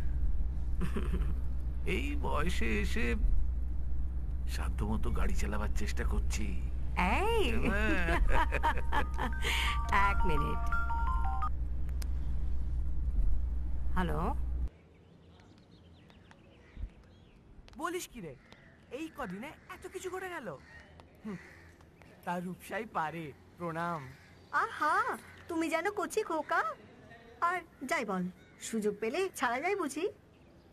এই বয়সে এসে সাধ্যমতো গাড়ি চালাবার চেষ্টা করছি। এই এক মিনিট। হ্যালো, বলিস কি রে, এই কদিনে এত কিছু ঘটে গেল? তার রূপসাই পারে। প্রণাম। আহা, তুমি যেন কচি খোকা। আর যাই বল, সুযোগ পেলে ছাড়া যায় বুঝি?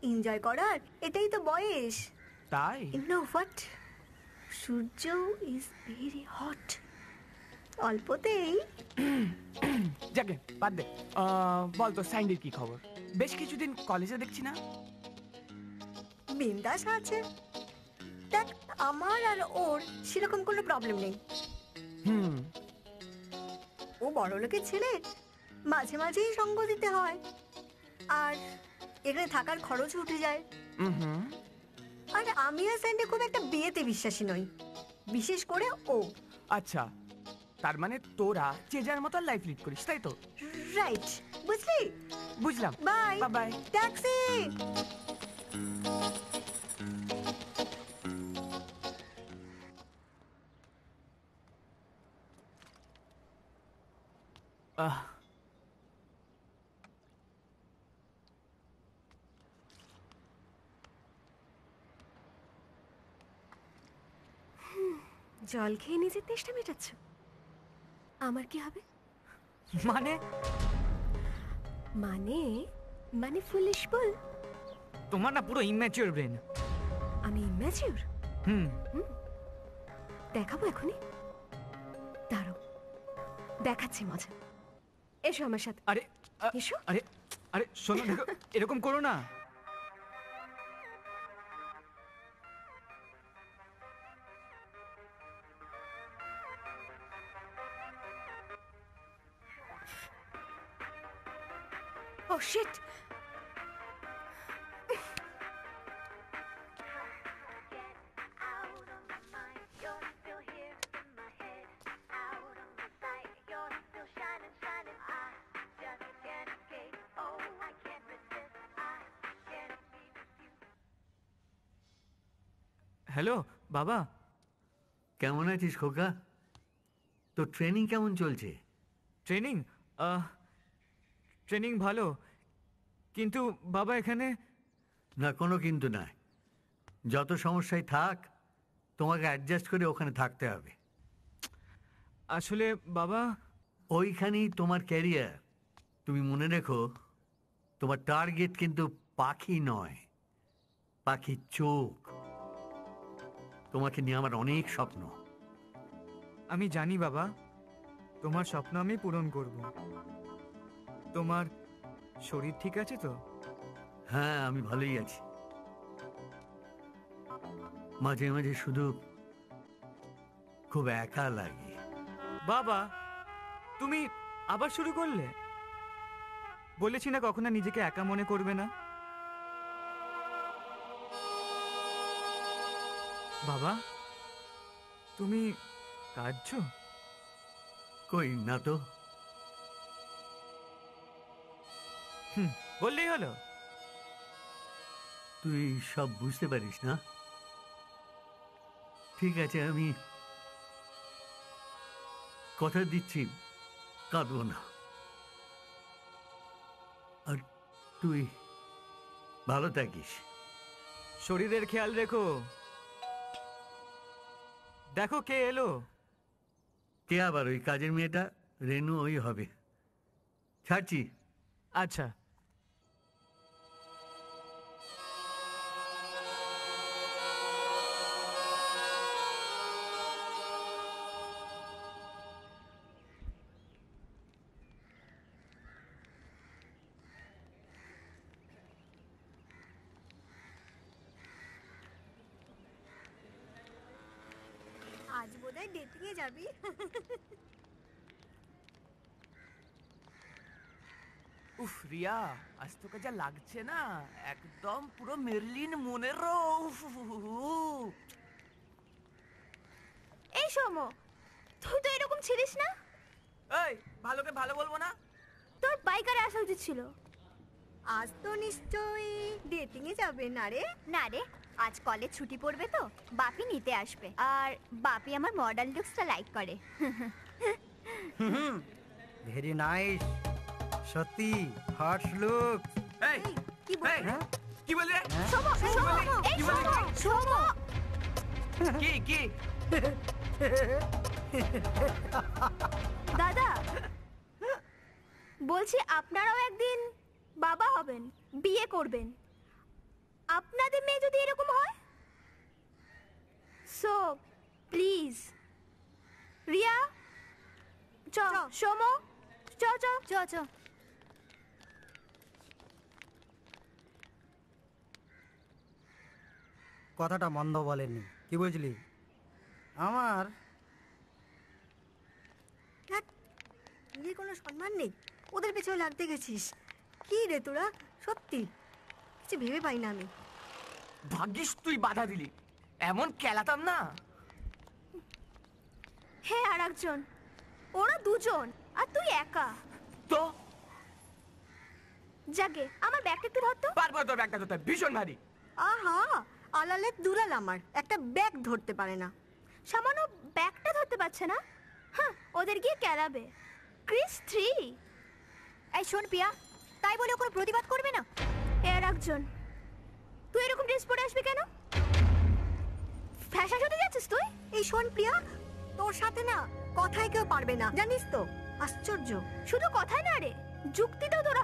এনজয় করার এটাই তো বয়স। তাই you know what, Surya is very hot. অল্পতেই। যাকে বাদ দে। বল তো স্যান্ডির কি খবর? বেশ কিছুদিন কলেজে দেখছি না। বিন্দাস আছে। দেখ, আমার আর ওর সেরকম কোনো প্রবলেম নেই। ও বড় লোকের ছেলে, মাঝে মাঝেই সঙ্গ দিতে হয়, আর এখানে থাকার খরচ উঠে যায়। আর আমি আর স্যান্ডি খুব একটা বিয়েতে বিশ্বাসী নই, বিশেষ করে ও। আচ্ছা, তার মানে তোরা যে যার মতো লাইফ লিড করিস, তাই তো? রাইট, বুঝলি? বুঝলাম। Bye bye. ট্যাক্সি। জল খেয়ে নিজের তেষ্টা মেটাচ্ছ, আমার কি হবে? মানে মানে মানে ফুলিশ বল। তোমার না পুরো ইম্যাচিওর ব্রেন। আমি ইম্যাচিওর? হুম। দেখাবো এখনই, দাঁড়াও দেখাচ্ছি মজা। এসো আমার সাথে। আরে এসো। আরে আরে শোনো, দেখো এরকম করো না। Oh shit! হ্যালো বাবা। কেমন আছিস খোকা? তোর ট্রেনিং কেমন চলছে? ট্রেনিং ট্রেনিং ভালো, কিন্তু বাবা এখানে না, কোনো কিন্তু নয়। যত সমস্যায় থাক, তোমাকে অ্যাডজাস্ট করে ওখানে থাকতে হবে। আসলে বাবা, ওইখানেই তোমার ক্যারিয়ার। তুমি মনে রেখো, তোমার টার্গেট কিন্তু পাখি নয়, পাখির চোখ। তোমাকে নিয়ে আমার অনেক স্বপ্ন। আমি জানি বাবা, তোমার স্বপ্ন আমি পূরণ করব। তোমার শরীর ঠিক আছে তো? হ্যাঁ, আমি ভালোই আছি। মাঝে মাঝে শুধু খুব একা লাগে। বাবা, তুমি আবার শুরু করলে? বলেছি না কখনো নিজেকে একা মনে করবে না। বাবা, তুমি কাঁদছো? কই না তো। বললেই হলো। তুই সব বুঝতে পারিস না? ঠিক আছে, আমি কথা দিচ্ছি কাঁদবো না। আর তুই ভালো থাকিস। শরীরের খেয়াল রেখো। দেখো কে এলো। কে আবার? ওই কাজের মেয়েটা রেনু, ওই হবে। ছাড়ছি। আচ্ছা। আজ বোধহয় ডেটিংয়ে যাবি। উফ রিয়া, আজ তোকে যা লাগছে না, একদম পুরো মেরলিন মনেরো। এই সোমো, তুই তো এরকম ছিলিস না। এই ভালোকে ভালো বলবো না? তোর বাইকারে আসা উচিত ছিল। আজ তো নিশ্চয়ই ডেটিংয়ে যাবে না রে? না রে, আজ কলেজ ছুটি পড়বে তো বাপি নিতে আসবে, আর বাপি আমার মডার্ন লুকসটা লাইক করে। ভেরি নাইস, সত্যি হট লুক। এই কি বললি? কি বললি? সোমো, সোমো, এই সোমো, সোমো। কি কি? দাদা, বলছি আপনারাও একদিন বাবা হবেন, বিয়ে করবেন। আপনাদের মেয়ে যদি এরকম হয়, সো প্লিজ রিয়া, চ সোমো, চ চ চ চ। কথাটা মন্দ বলেননি, কি বুঝলি? আমার নিজের কোনো সম্মান নেই, ওদের পেছনে লাগতে গেছিস। কি রে তোরা, সত্যি কিছু ভেবে পাই না আমি। ভাগ্যিস তুই বাধা দিলি, এমন কেলাতাম না। হে আর একজন, ওরা দুজন আর তুই একা। তো জাগে, আমার ব্যাগটা একটু ধর তো। পারবো তোর ব্যাগটা ধরতে, ভীষণ ভারী। আহা, আলালে দুলাল আমার একটা ব্যাগ ধরতে পারে না। সামান্য ব্যাগটা ধরতে পারছে না। হ্যাঁ, ওদের গিয়ে কেলাবে। ক্রিস 3। এই শোন পিয়া, তাই বলে কোনো প্রতিবাদ করবে না। এর একজন, তুই এরকম ড্রেস পরে আসবি কেন? ফ্যাশন শোতে যাচ্ছিস তুই? এই শোন প্রিয়া, তোর সাথে না কথায় কেউ পারবে না, জানিস তো। আশ্চর্য, শুধু কথায় না রে, যুক্তিতেও তোরা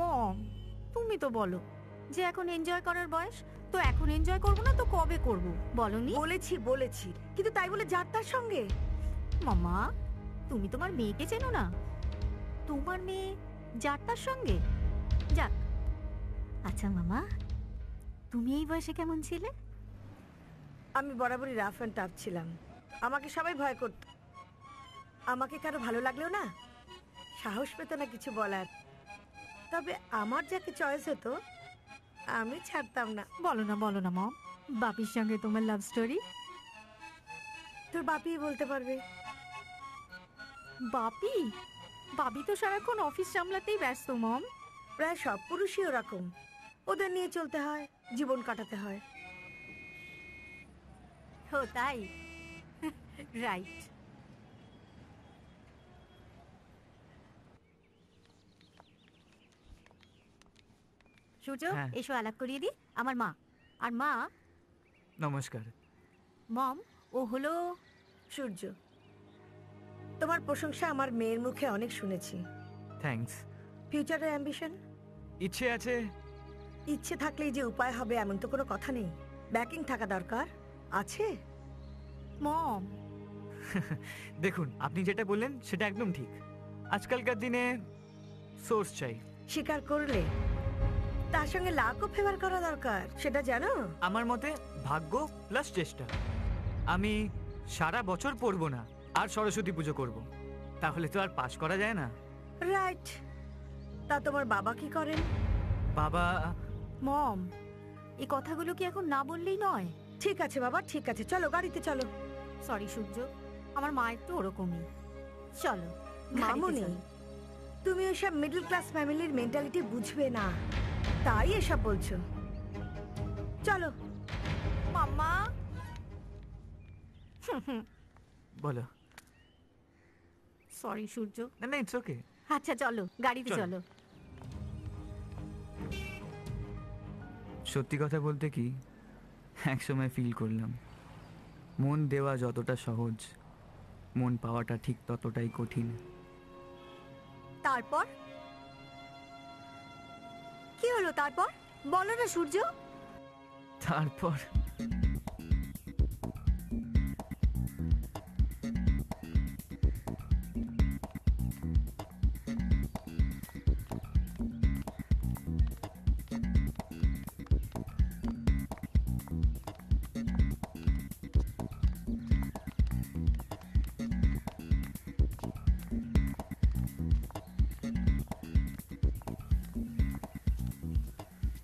মম, তুমি তো বলো যে এখন এনজয় করার বয়স, তো এখন এনজয় করব না তো কবে করব বলনি? বলেছি কিন্তু তাই বলে যার তার সঙ্গে। মামা, তুমি তোমার মেয়েকে চেনো না? তোমার মেয়ে যার তার সঙ্গে যাক। আচ্ছা মামা, তুমি এই বয়সে কেমন ছিলে? আমি বরাবরই রাফ অ্যান্ড টাফ ছিলাম। আমাকে সবাই ভয় করত। আমাকে কারো ভালো লাগলেও না সাহস পেত না কিছু বলার। তবে আমার যাকে চয়েস হতো আমি ছাড়তাম না। বলো না মম, বাপির সঙ্গে তোমার লাভ স্টোরি? তোর বাপি বলতে পারবে। বাপি তো সারাক্ষণ অফিস সামলাতেই ব্যস্ত মম। প্রায় সব পুরুষই ওরকম, ওদের নিয়ে চলতে হয়, জীবন কাটাতে হয়। ও তাই, রাইট। সূর্য, এসো আলাপ করিয়ে দি। আমার মা। আর মা, নমস্কার। মম, ও হলো সূর্য। তোমার প্রশংসা আমার মেয়ের মুখে অনেক শুনেছি। থ্যাঙ্কস। ফিউচারের অ্যাম্বিশন? ইচ্ছে আছে। ইচ্ছে থাকলেই যে উপায় হবে এমন তো কোনো কথা নেই। ব্যাকিং থাকা দরকার। আছে মম? দেখুন, আপনি যেটা বললেন সেটা একদম ঠিক। আজকালকার দিনে সোর্স চাই। স্বীকার করলে তার সঙ্গে লাকও ফেভার করা দরকার, সেটা জানো? আমার মতে ভাগ্য প্লাস চেষ্টা। আমি সারা বছর পড়বো না আর সরস্বতী পুজো করব, তাহলে তো আর পাস করা যায় না। রাইট। তা তোমার বাবা কি করেন? বাবা? মম, এই কথাগুলো কি এখন না বললেই নয়? ঠিক আছে বাবা, ঠিক আছে, চলো গাড়িতে চলো। সরি সূর্য, আমার মা একটু ওরকমই। চলো মামুনি, তুমি ওইসব মিডল ক্লাস ফ্যামিলির মেন্টালিটি বুঝবে না, তাই এসব বলছো। চলো মাম্মা। বলো। সরি সূর্য। না, ইটস ওকে। আচ্ছা চলো গাড়িতে চলো। সত্যি কথা বলতে কি, একসময় ফিল করলাম মন দেওয়া যতটা সহজ, মন পাওয়াটা ঠিক ততটাই কঠিন। তারপর কি হলো? তারপর বলো না সূর্য। তারপর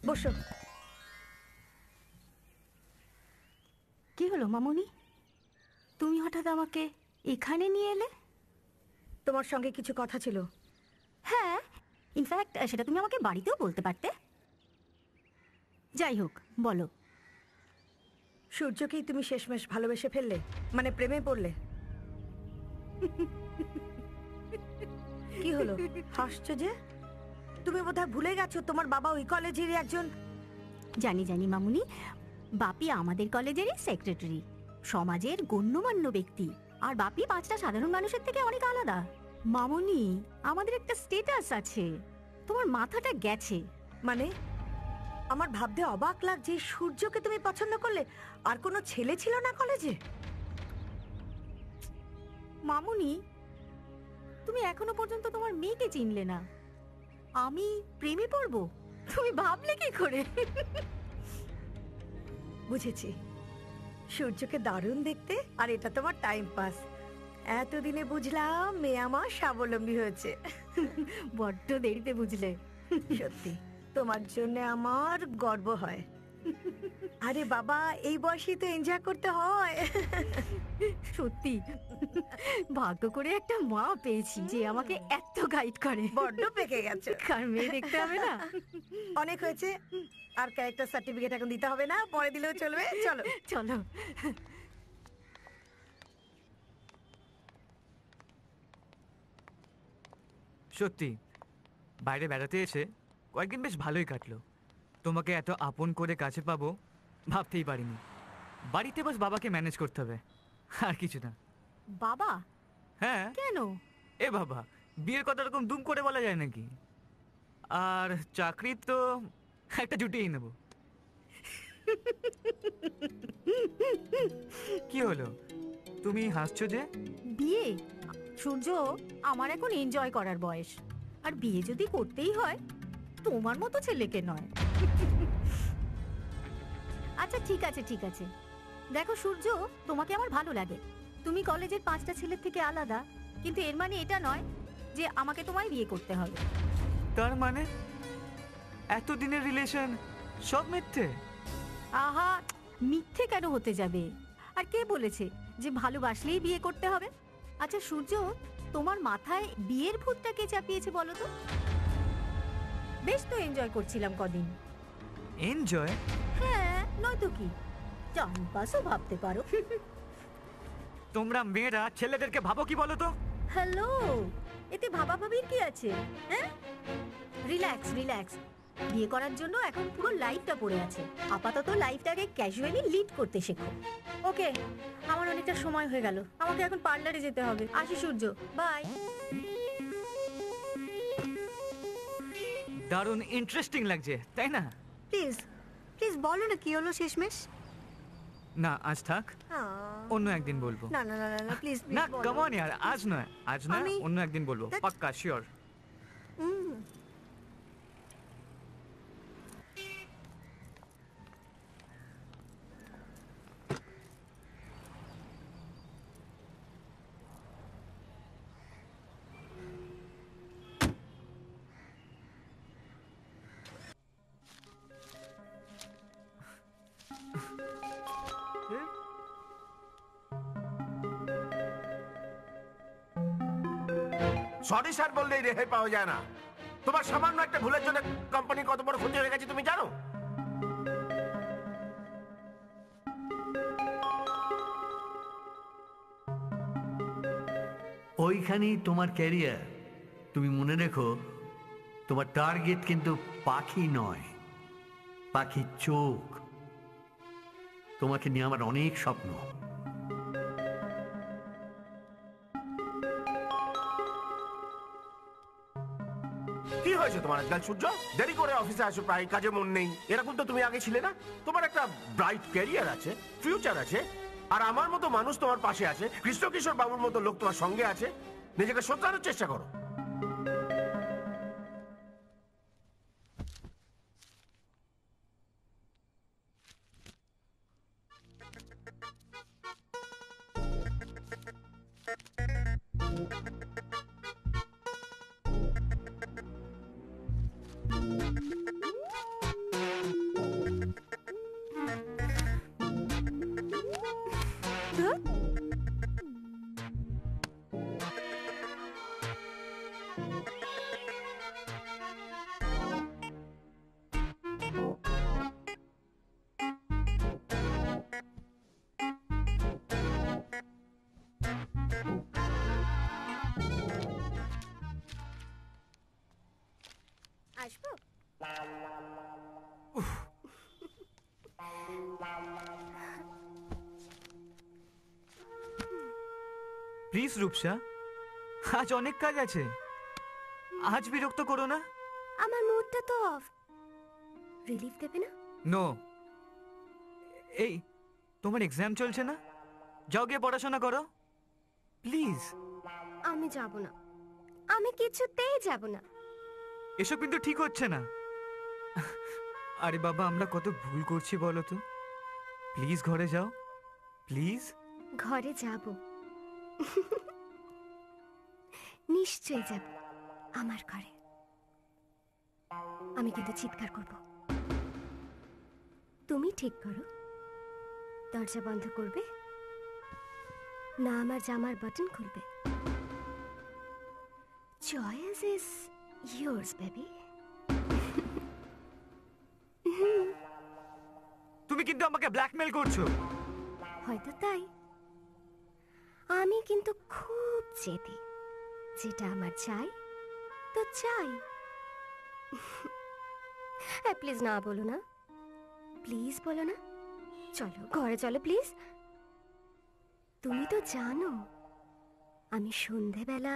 বসো। কি হলো মামুনি, তুমি হঠাৎ আমাকে এখানে নিয়ে এলে? তোমার সঙ্গে কিছু কথা ছিল। হ্যাঁ, ইনফ্যাক্ট সেটা তুমি আমাকে বাড়িতেও বলতে পারতে। যাই হোক, বলো। সূর্যকেই তুমি শেষমেশ ভালোবেসে ফেললে, মানে প্রেমে পড়লে? কি হলো, হাসছো যে? তুমি বোধহয় ভুলে গেছো তোমার বাবা ওই কলেজেরই একজন। জানি জানি মামুনি, বাপি আমাদের কলেজেরই সেক্রেটারি, সমাজের গণ্যমান্য ব্যক্তি। আর বাপি 5টা সাধারণ মানুষের থেকে অনেক আলাদা। মামুনি, আমাদের একটা স্ট্যাটাস আছে। তোমার মাথাটা গেছে। মানে আমার ভাবতে অবাক লাগছে, সূর্যকে তুমি পছন্দ করলে, আর কোনো ছেলে ছিল না কলেজে? মামুনি, তুমি এখনো পর্যন্ত তোমার মেয়েকে চিনলে না। আমি প্রেমে পড়বো তুমি ভাবলে কি করে? বুঝেছি, সূর্যকে দারুণ দেখতে, আর এটা তোমার টাইম পাস। এতদিনে বুঝলাম মেয়ে আমার স্বাবলম্বী হয়েছে। বড্ড দেরিতে বুঝলে। সত্যি তোমার জন্য আমার গর্ব হয়। আরে বাবা, এই বয়সেই তো এনজয় করতে হয়। সত্যি ভাগ্য করে একটা মা পেয়েছি যে আমাকে এত গাইড করে। বড্ড পেকে গেছে। কার মেয়ে দেখতে হবে না? অনেক হয়েছে, আর ক্যারেক্টার সার্টিফিকেট এখন দিতে হবে না, পরে দিলেও চলবে। চলো চলো। সত্যি বাইরে বেড়াতে এসে কয়েকদিন বেশ ভালোই কাটলো। তোমাকে এত আপন করে কাছে পাবো ভাবতেই পারিনি। বাড়িতে বাস বাবাকে ম্যানেজ করতে হবে, আর কিছু না। বাবা? হ্যাঁ। কেন? এ বাবা, বিয়ের কথা এরকম দুম করে বলা যায় নাকি? আর চাকরি তো একটা জুটিয়ে নেব। কি হলো, তুমি হাসছো যে? বিয়ে সূর্য, আমার এখন এনজয় করার বয়স, আর বিয়ে যদি করতেই হয় তোমার মতো ছেলেকে নয়। আচ্ছা ঠিক আছে ঠিক আছে, দেখো সূর্য, তোমাকে আমার ভালো লাগে, তুমি কলেজের 5টা ছেলের থেকে আলাদা, কিন্তু এর মানে এটা নয় যে আমাকে তোমায় বিয়ে করতে হবে। তার মানে এতদিনের রিলেশন সব মিথ্যে? আহা, মিথ্যে কেন হতে যাবে? আর কে বলেছে যে ভালোবাসলেই বিয়ে করতে হবে? আচ্ছা সূর্য, তোমার মাথায় বিয়ের ভূতটা কে চাপিয়েছে বলো তো? বেশ তো এনজয় করছিলাম কদিন। এনজয়? হ্যাঁ, নয়তো কি, চাম্পাসও ভাবতে পারো। তোমরা মেয়েরা ছেলেদেরকে ভাবো কি বলো তো? হ্যালো, এতে ভাবাভাবির কি আছে? হ্যাঁ, রিল্যাক্স রিল্যাক্স, বিয়ে করার জন্য এখন পুরো লাইফটা পড়ে আছে, আপাতত লাইফটাকে ক্যাজুয়ালি লিড করতে শেখো। ওকে, আমার অনেকটা সময় হয়ে গেল, আমাকে এখন পার্লারে যেতে হবে। আসি সূর্য, বাই। দারুণ ইন্টারেস্টিং লাগছে, তাই না? প্লিজ প্লিজ বলো না কি হলো শেষমেশ। না আজ থাক, অন্য একদিন বলবো। না না না না প্লিজ না কাম অন ইয়ার, আজ নয়, আজ নয়, অন্য একদিন বলবো, পাক্কা শিওর। সরি স্যার বললেই রেহাই পাওয়া যায় না। তোমার সামান্য একটা ভুলের জন্য কোম্পানি কত বড় ক্ষতি হয়ে গেছে তুমি জানো? ওইখানেই তোমার ক্যারিয়ার। তুমি মনে রেখো, তোমার টার্গেট কিন্তু পাখি নয়, পাখির চোখ। তোমাকে নিয়ে আমার অনেক স্বপ্ন। কি হয়েছে তোমার আজকাল সূর্য? দেরি করে অফিসে আসো, প্রায় কাজে মন নেই। এরকম তো তুমি আগে ছিলে না। তোমার একটা ব্রাইট ক্যারিয়ার আছে, ফিউচার আছে, আর আমার মতো মানুষ তোমার পাশে আছে, কৃষ্ণ কিশোর বাবুর মতো লোক তোমার সঙ্গে আছে। নিজেকে শোধরানোর চেষ্টা করো। আসবো? প্লিজ রূপসা, আজ অনেক কাজ আছে, আজ বিরক্ত করো না। আমার মুডটা তো অফ, রিলিফ দেবে না? নো, এই তোমার এক্সাম চলছে না, যাও গিয়ে পড়াশোনা করো প্লিজ। আমি যাব না, আমি কিছুতেই যাব না। এসব কিন্তু ঠিক হচ্ছে না। আরে বাবা, আমরা কত ভুল করছি বলো তো। প্লিজ ঘরে যাও, প্লিজ। ঘরে যাব, নিশ্চয়ই যাব আমার ঘরে। আমি কিন্তু চিৎকার করব। তুমি ঠিক করো, দরজা বন্ধ করবে না আমার জামার বাটন খুলবে। Choice is yours, baby. তুমি কিন্তু আমাকে ব্ল্যাকমেল করছো। হয়তো তাই। আমি কিন্তু খুব জেদি, যেটা আমার চাই তো চাই। প্লিজ না বলো না, প্লিজ বলো না। চলো ঘরে চলো প্লিজ। তুমি তো জানো আমি সন্ধেবেলা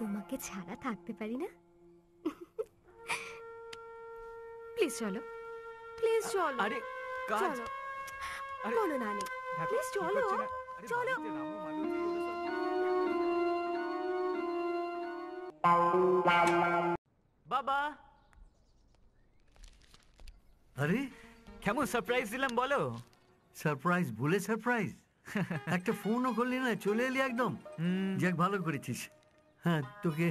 তোমাকে ছাড়া থাকতে পারি না। প্লিজ চলো, প্লিজ চলো। আরে কাজ, চলো, কোনো না নেই, প্লিজ চলো, চলো। বাবা, আরে কেমন সারপ্রাইজ দিলাম বলো? সারপ্রাইজ বলে সারপ্রাইজ? একটা ফোনও করলি না, চলে এলি একদম। যাক, ভালো করেছিস। হ্যাঁ, তোকে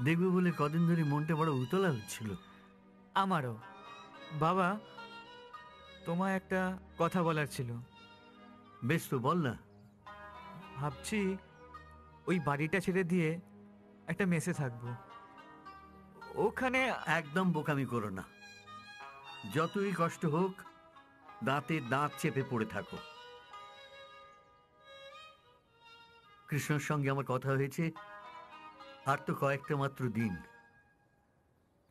দেখবো বলে কদিন ধরে মনটা বড় উতলা হচ্ছিল। আমারও। বাবা, তোমায় একটা কথা বলার ছিল। বেশ, তো বল না। ভাবছি ওই বাড়িটা ছেড়ে দিয়ে একটা মেসে থাকবো। ওখানে একদম বোকামি করো না। যতই কষ্ট হোক, দাঁতে দাঁত চেপে পড়ে থাকো। কৃষ্ণর সঙ্গে আমার কথা হয়েছে, আর তো কয়েকটা মাত্র দিন।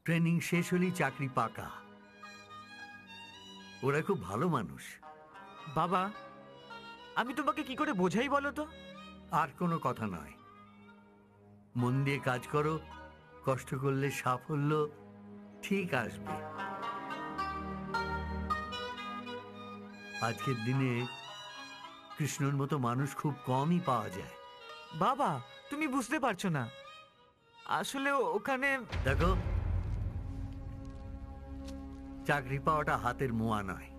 ট্রেনিং শেষ হলেই চাকরি পাকা। ওরা খুব ভালো মানুষ। বাবা, আমি তোমাকে কি করে বোঝাই বলো তো? আর কোনো কথা নয়, মন দিয়ে কাজ করো। কষ্ট করলে সাফল্য ঠিক আসবে। আজকের দিনে কৃষ্ণর মতো মানুষ খুব কমই পাওয়া যায়। বাবা, তুমি বুঝতে পারছো না। আসলে ওখানে দেখো, চাকরি পাওয়াটা হাতের মোয়া নয়।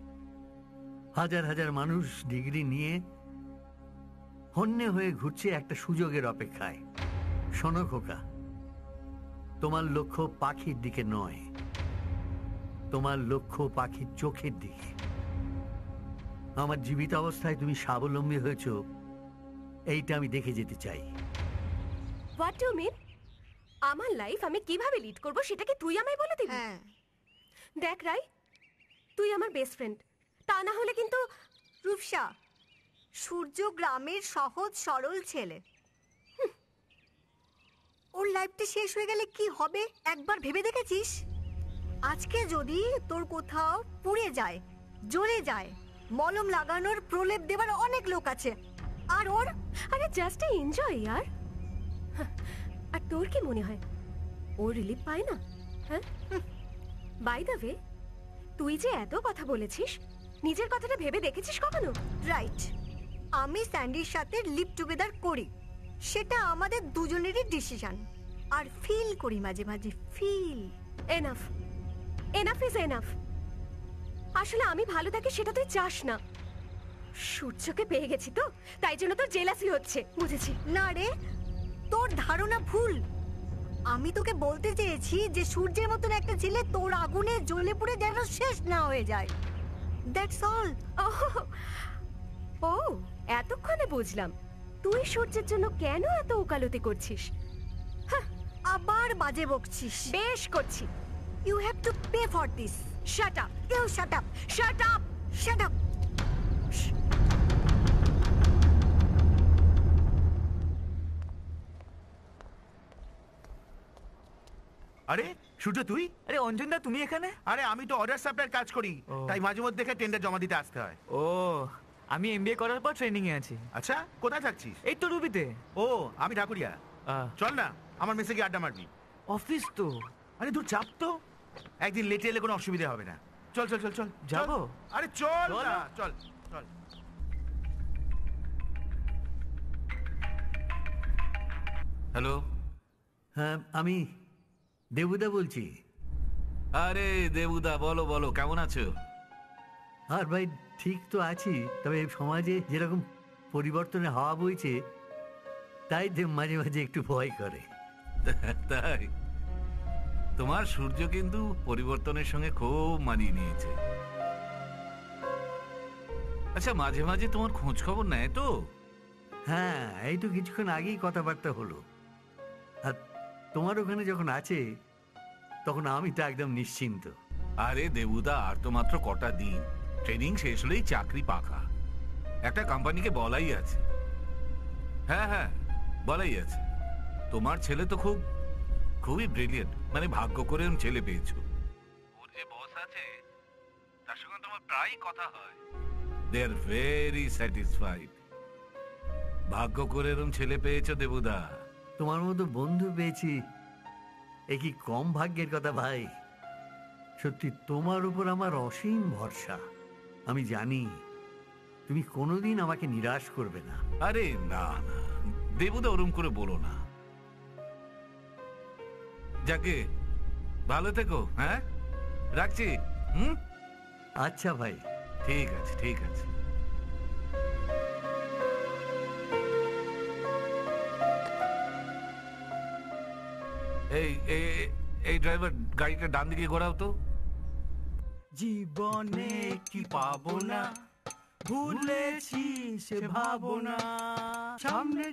হাজার হাজার মানুষ ডিগ্রি নিয়ে হন্যে হয়ে ঘুরছে একটা সুযোগের অপেক্ষায়। শোনো খোকা, তোমার লক্ষ্য পাখির দিকে নয়, তোমার লক্ষ্য পাখির চোখের দিকে। আমার জীবিত অবস্থায় তুমি স্বাবলম্বী হয়েছ, এইটা আমি দেখে যেতে চাই। What do mean? আমার লাইফ আমি কিভাবে লিড করব সেটা কি তুই আমায় বলে দিবি? দেখ রাই, তুই আমার বেস্ট ফ্রেন্ড, তা না হলে কিন্তু। রূপসা, সূর্য গ্রামের সহজ সরল ছেলে। ওর লাইফটা শেষ হয়ে গেলে কি হবে একবার ভেবে দেখেছিস? আজকে যদি তোর কোথাও পুড়ে যায়, জ্বলে যায়, মলম লাগানোর প্রলেপ দেবার অনেক লোক আছে। আর ওর, আরে জাস্ট এনজয় ইয়ার। আর তোর কি মনে হয় ও রিলিফ পায় না? হ্যাঁ, বাই দ্য ওয়ে, তুই যে এত কথা বলেছিস, নিজের কথাটা ভেবে দেখেছিস কখনো? রাইট, আমি স্যান্ডির সাথে লিভ টুগেদার করি, সেটা আমাদের দুজনেরই ডিসিশন। আর ফিল করি মাঝে মাঝে, feel. Enough, enough is enough. আসলে আমি ভালো থাকি সেটা তুই চাস না। সূর্যকে পেয়ে গেছি তো, তাই জন্য তোর জেলাসি হচ্ছে, বুঝেছি। না রে, তোর ধারণা ভুল। আমি তোকে বলতে চেয়েছি যে সূর্যের মতন একটা ছেলে তোর আগুনে জ্বলে পুড়ে যেন শেষ না হয়ে যায়। That's all. ও, এতক্ষণে বুঝলাম তুই সূর্যের জন্য কেন এত ওকালতি করছিস। আবার বাজে বকছিস। বেশ করছি। You have to pay for this. Shut up. You shut up. Shut up. Shut up. আরে সূর্য, তুই? আরে অঞ্জনদা, তুমি এখানে? আরে আমি তো অর্ডার সাপ্লাইয়ের কাজ করি, তাই মাঝে মধ্যে টেন্ডার জমা দিতে আসতে হয়। ও, আমি এমবিএ করার পর ট্রেনিং এ আছি। আচ্ছা, কোথায় থাকছিস? এই তো রুবিতে। ও, আমি ঢাকুরিয়া। চল না, আমার মেসে গিয়ে আড্ডা মারবি। অফিস তো। আরে তুই চাপ তো, একদিন লেটে এলে কোনো অসুবিধা হবে না। চল চল চল চল। যাবো? আরে চল না, চল চল। হ্যালো। হ্যাঁ, আমি দেবুদা বলছি। আরে দেবুদা, বলো বলো, কেমন আছো? আর ভাই, ঠিক তো আছি, তবে সমাজে যেরকম পরিবর্তনের হাওয়া বইছে, তাই মাঝে মাঝে একটু ভয় করে। তাই? তোমার সূর্য কিন্তু পরিবর্তনের সঙ্গে খুব মানিয়ে নিয়েছে। আচ্ছা, মাঝে মাঝে তোমার খোঁজ খবর নেয় তো? হ্যাঁ, এই তো কিছুক্ষণ আগেই কথাবার্তা হলো। আর তোমার ওখানে যখন আছে, তখন আমি তো একদম নিশ্চিন্ত। আরে দেবুদা, আর তো মাত্র কটা দিন, ট্রেনিং শেষ হলেই চাকরি পাকা। একটা কোম্পানিকে বলাই আছে। হ্যাঁ হ্যাঁ, বলাই আছে। তোমার ছেলে তো খুবই ব্রিলিয়েন্ট, মানে ভাগ্য করে ছেলে পেয়েছো। ওর যে বস আছে, তার সঙ্গে তোমার প্রায় কথা হয়। দে আর ভেরি স্যাটিসফাইড। ভাগ্য করে এরকম ছেলে পেয়েছো দেবুদা। তোমার মতো বন্ধু পেয়েছি, এ কি কম ভাগ্যের কথা ভাই? সত্যি তোমার উপর আমার অসীম ভরসা। আমি জানি তুমি কোনোদিন আমাকে নিরাশ করবে না। আরে না না, দেবুদা ওরম করে বলো না। যাকে ভালো থেকো। হ্যাঁ, রাখছি। আচ্ছা ভাই, ঠিক আছে ঠিক আছে। এই ড্রাইভার, গাড়িটা ডান দিকে ঘোরাও তো। জীবনে কি পাবো না, ভুলেছি সে ভাবনা, সামনে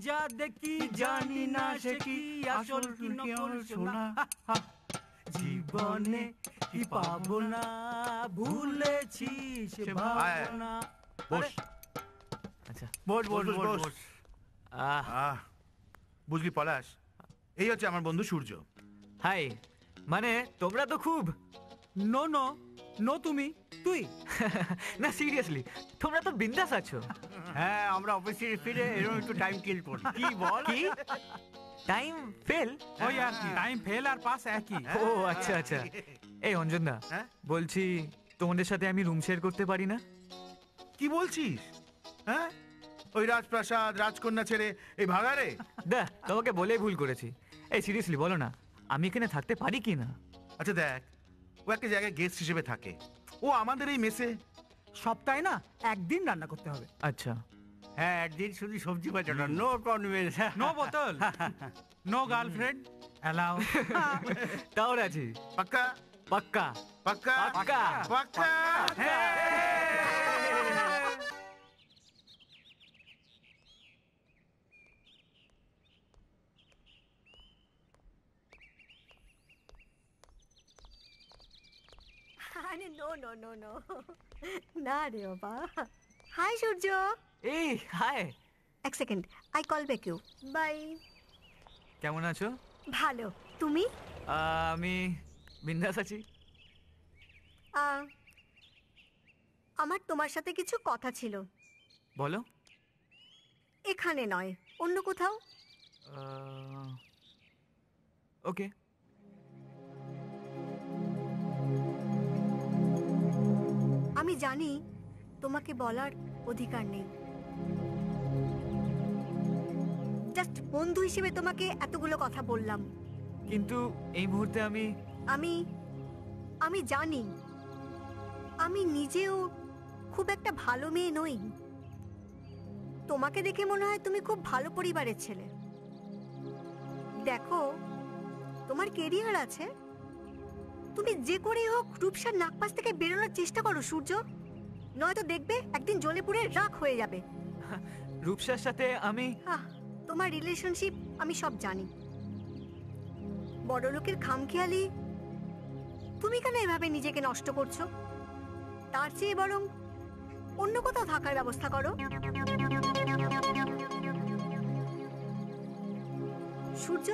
যা দেখি জানি না সে কি আসল কি নকল সোনা। জীবনে কি পাবো না, ভুলেছি সে ভাবনা। বস। আচ্ছা, বস বস বস বস। বুঝলি পলাশ, এই হচ্ছে আমার বন্ধু সূর্য। হাই, মানে তোমরা তো খুব নো নো নো, তুই না সিরিয়াসলি তোমরা তো বিন্দাস আছো। হ্যাঁ, আমরা অফিসে ফিরে এরকম একটু টাইম কিল করি। কি বল? কি টাইম ফেল? ওই আর কি, টাইম ফেল আর পাস একই। ও আচ্ছা আচ্ছা। এই অঞ্জনদা, বলছি তোমাদের সাথে আমি রুম শেয়ার করতে পারি না? কি বলছিস? হ্যাঁ, ওই রাজপ্রাসাদ রাজকন্যা ছেড়ে এই ভাগারে? দা, তোমাকে বলেই ভুল করেছি। এই সিরিয়াসলি বলো না, আমি এখানে থাকতে পারি কি না? আচ্ছা দেখ, ও একটা জায়গায় গেস্ট হিসেবে থাকে, ও আমাদের এই মেসে সপ্তাহে না একদিন রান্না করতে হবে। আচ্ছা হ্যাঁ, একদিন শুধু সবজি বাজানো, নো কনভেন্স, নো বোতল, নো গার্লফ্রেন্ড অ্যালাউ। তাও রাজি? পাক্কা পাক্কা পাক্কা পাক্কা পাক্কা। আরে নো নো নো নো, না রে বাবা। হাই সূর্য। এই হাই। এক second, I call back you. Bye. কেমন আছো? ভালো, তুমি? আমি বিন্দাস আছি। আমার তোমার সাথে কিছু কথা ছিল। বলো। এখানে নয়, অন্য কোথাও। ওকে। আমি জানি তোমাকে বলার অধিকার নেই, জাস্ট বন্ধু হিসেবে তোমাকে এতগুলো কথা বললাম। কিন্তু এই মুহূর্তে আমি আমি জানি আমি নিজেও খুব একটা ভালো মেয়ে নই। তোমাকে দেখে মনে হয় তুমি খুব ভালো পরিবারের ছেলে। দেখো, তোমার কেরিয়ার আছে, তুমি যে করেই হোক রূপসার নাকপাশ থেকে বেরোনোর চেষ্টা করো সূর্য, নয়তো দেখবে একদিন জ্বলে পুড়ে রাখ হয়ে যাবে। রূপসার সাথে আমি তোমার রিলেশনশিপ আমি সব জানি। বড় লোকের খামখেয়ালি তুমি কেন এভাবে নিজেকে নষ্ট করছো? তার চেয়ে বরং অন্য কোথাও থাকার ব্যবস্থা করো। সূর্য,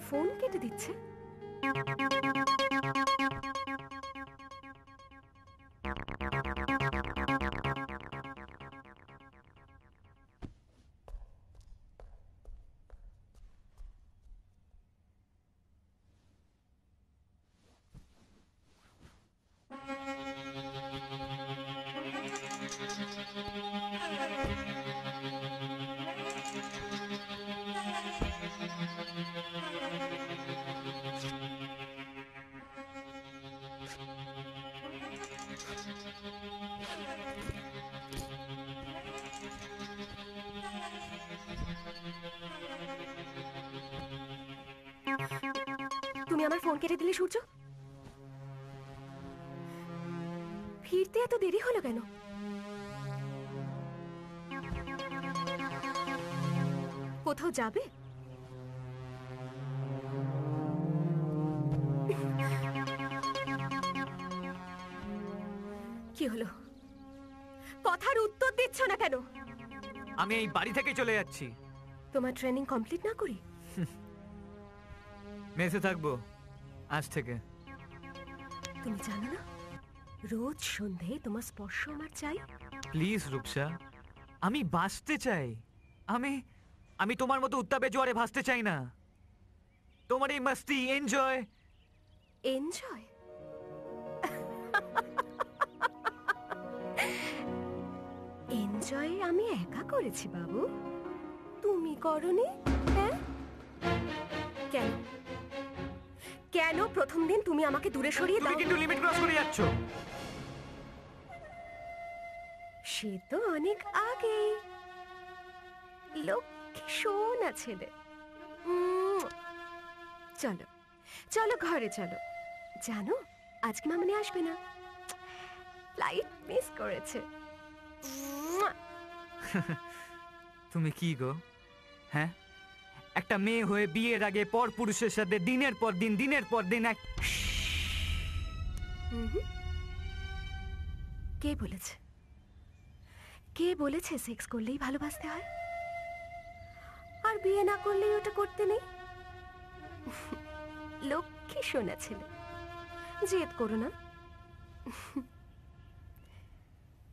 ফোন কেটে দিচ্ছে। তুমি আমার ফোন কেটে দিলে সূর্য। ফিরতে এত দেরি হলো কেন? কোথাও যাবে? কি হলো? কথার উত্তর দিচ্ছ না কেন? আমি এই বাড়ি থেকে চলে যাচ্ছি। তোমার ট্রেনিং কমপ্লিট না করি? মেসে থাকবো আজ থেকে। তুমি জানো না, রোজ সন্ধে তোমার স্পর্শ আমার চাই। প্লিজ রূপসা, আমি বাঁচতে চাই। আমি তোমার মতো উত্তাপে জোয়ারে ভাসতে চাই না। তোমার এই মস্তি এনজয় এনজয় এনজয় আমি একা করেছি বাবু, তুমি করনি? হ্যাঁ, কেন কেন প্রথম দিন তুমি আমাকে দূরে সরিয়ে দাও? তুমি কিন্তু লিমিট ক্রস করে যাচ্ছ। সে তো অনেক আগে। লক্ষ্মী সোনা ছেলে। চলো চলো ঘরে চলো। জানো আজকে মামনি আসবে না, ফ্লাইট মিস করেছে। তুমি কি গো, হ্যাঁ? একটা মেয়ে হয়ে বিয়ের আগে পর পুরুষের সাথে দিনের পর দিন এক। কে বলেছে? কে বলেছে সেক্স করলেই ভালোবাসতে হয়, আর বিয়ে না করলেই ওটা করতে নেই? লক্ষ্মী সোনা ছেলে, জেদ করো না।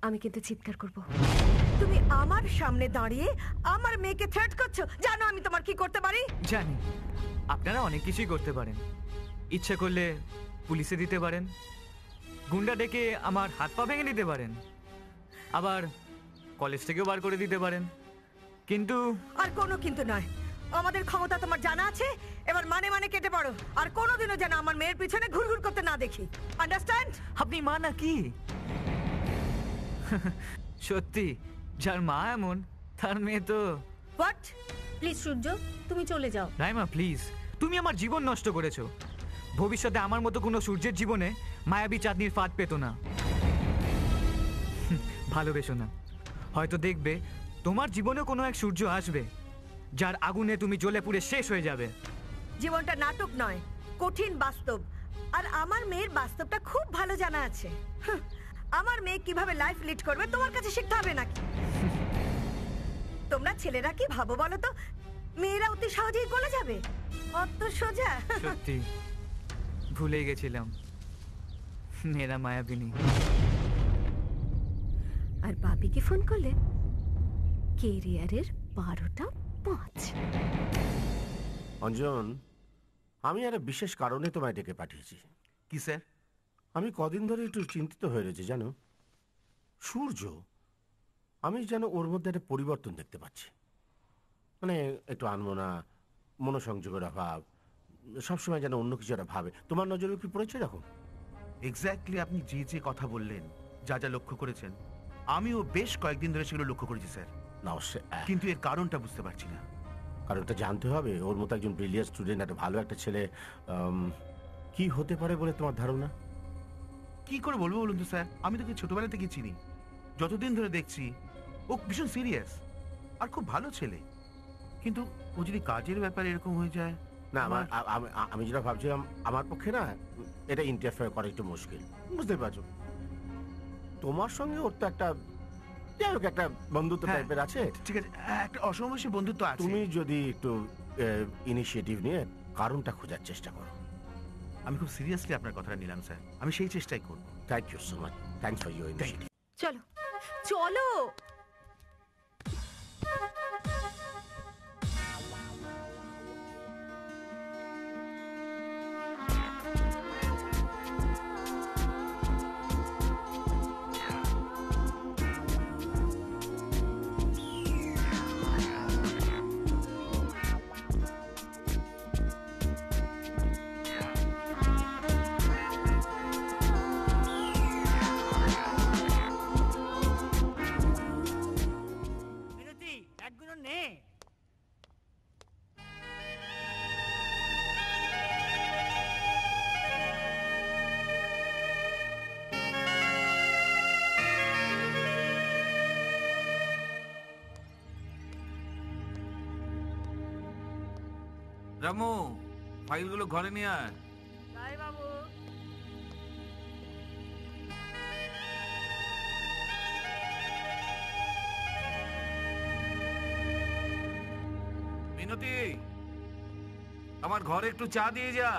আমি কিন্তু চিৎকার করব। তুমি আমার সামনে দাঁড়িয়ে আমার মেয়েকে থ্রেট করছো। জানো আমি তোমার কি করতে পারি? জানি, আপনারা অনেক কিছুই করতে পারেন। ইচ্ছে করলে পুলিশে দিতে পারেন, গুন্ডা ডেকে আমার হাত পা ভেঙে দিতে পারেন, আবার কলেজ থেকেও বার করে দিতে পারেন। কিন্তু আর কোনো কিন্তু নয়, আমাদের ক্ষমতা তোমার জানা আছে। এবার মানে কেটে পড়ো, আর কোনোদিনও যেন আমার মেয়ের পিছনে ঘুরঘুর করতে না দেখি। আন্ডারস্ট্যান্ড? আপনি মা নাকি? সত্যি, যার মা এমন তার মেয়ে তো। হোয়াট? প্লিজ সূর্য, তুমি চলে যাও। রাইমা প্লিজ, তুমি আমার জীবন নষ্ট করেছো। ভবিষ্যতে আমার মতো কোনো সূর্যের জীবনে মায়াবী চাঁদনির ফাঁদ পেত না। ভালোবেসো না, হয়তো দেখবে তোমার জীবনেও কোনো এক সূর্য আসবে যার আগুনে তুমি জ্বলে পুড়ে শেষ হয়ে যাবে। জীবনটা নাটক নয়, কঠিন বাস্তব। আর আমার মেয়ের বাস্তবটা খুব ভালো জানা আছে। আমার মেয়ে কিভাবে লাইফ লিড করবে তোমার কাছে শিখতে হবে নাকি? তোমরা ছেলেরা কি ভাবো বলো তো, মেয়েরা অতি সহজেই গলে যাবে? অত সোজা? সত্যি ভুলে গেছিলাম, মেয়েরা মায়াবিনী। আর বাপিকে ফোন করলে কেরিয়ারের 12টা 5। অঞ্জন, আমি একটা বিশেষ কারণে তোমায় ডেকে পাঠিয়েছি। কি স্যার? আমি কদিন ধরে একটু চিন্তিত হয়ে রয়েছি জানো। সূর্য, আমি যেন ওর মধ্যে একটা পরিবর্তন দেখতে পাচ্ছি। মানে একটু আনমনা, মনোসংযোগের অভাব, সবসময় যেন অন্য কিছু একটা ভাবে। তোমার নজরে কি পড়েছে এরকম? এক্স্যাক্টলি আপনি যে কথা বললেন, যা লক্ষ্য করেছেন, আমিও বেশ কয়েকদিন ধরে সেগুলো লক্ষ্য করেছি স্যার। না, কিন্তু এর কারণটা বুঝতে পারছি না। কারণটা জানতে হবে। ওর মতো একজন ব্রিলিয়ান্ট স্টুডেন্ট, একটা ভালো একটা ছেলে কি হতে পারে বলে তোমার ধারণা? কি করে বলবো বলুন তো স্যার, আমি তোকে ছোটবেলা থেকে চিনি, যতদিন ধরে দেখছি ও ভীষণ সিরিয়াস আর খুব ভালো ছেলে। কিন্তু ও যদি কাজের ব্যাপারে এরকম হয়ে যায় না, আমি যেটা ভাবছিলাম, আমার পক্ষে না এটা ইন্টারফেয়ার করা একটু মুশকিল, বুঝতে পারছো? তোমার সঙ্গে ওর তো একটা একটা বন্ধুত্ব টাইপের আছে। ঠিক আছে, একটা অসমস্য বন্ধুত্ব আছে। তুমি যদি একটু ইনিশিয়েটিভ নিয়ে কারণটা খোঁজার চেষ্টা করো। আমি খুব সিরিয়াসলি আপনার কথাটা নিলাম স্যার, আমি সেই চেষ্টাই করব। Thank you so much. Thanks for your initiative. চলো চলো। রামু, ফাইলগুলো ঘরে নিয়ে আয়। মিনতি, আমার ঘরে একটু চা দিয়ে যা।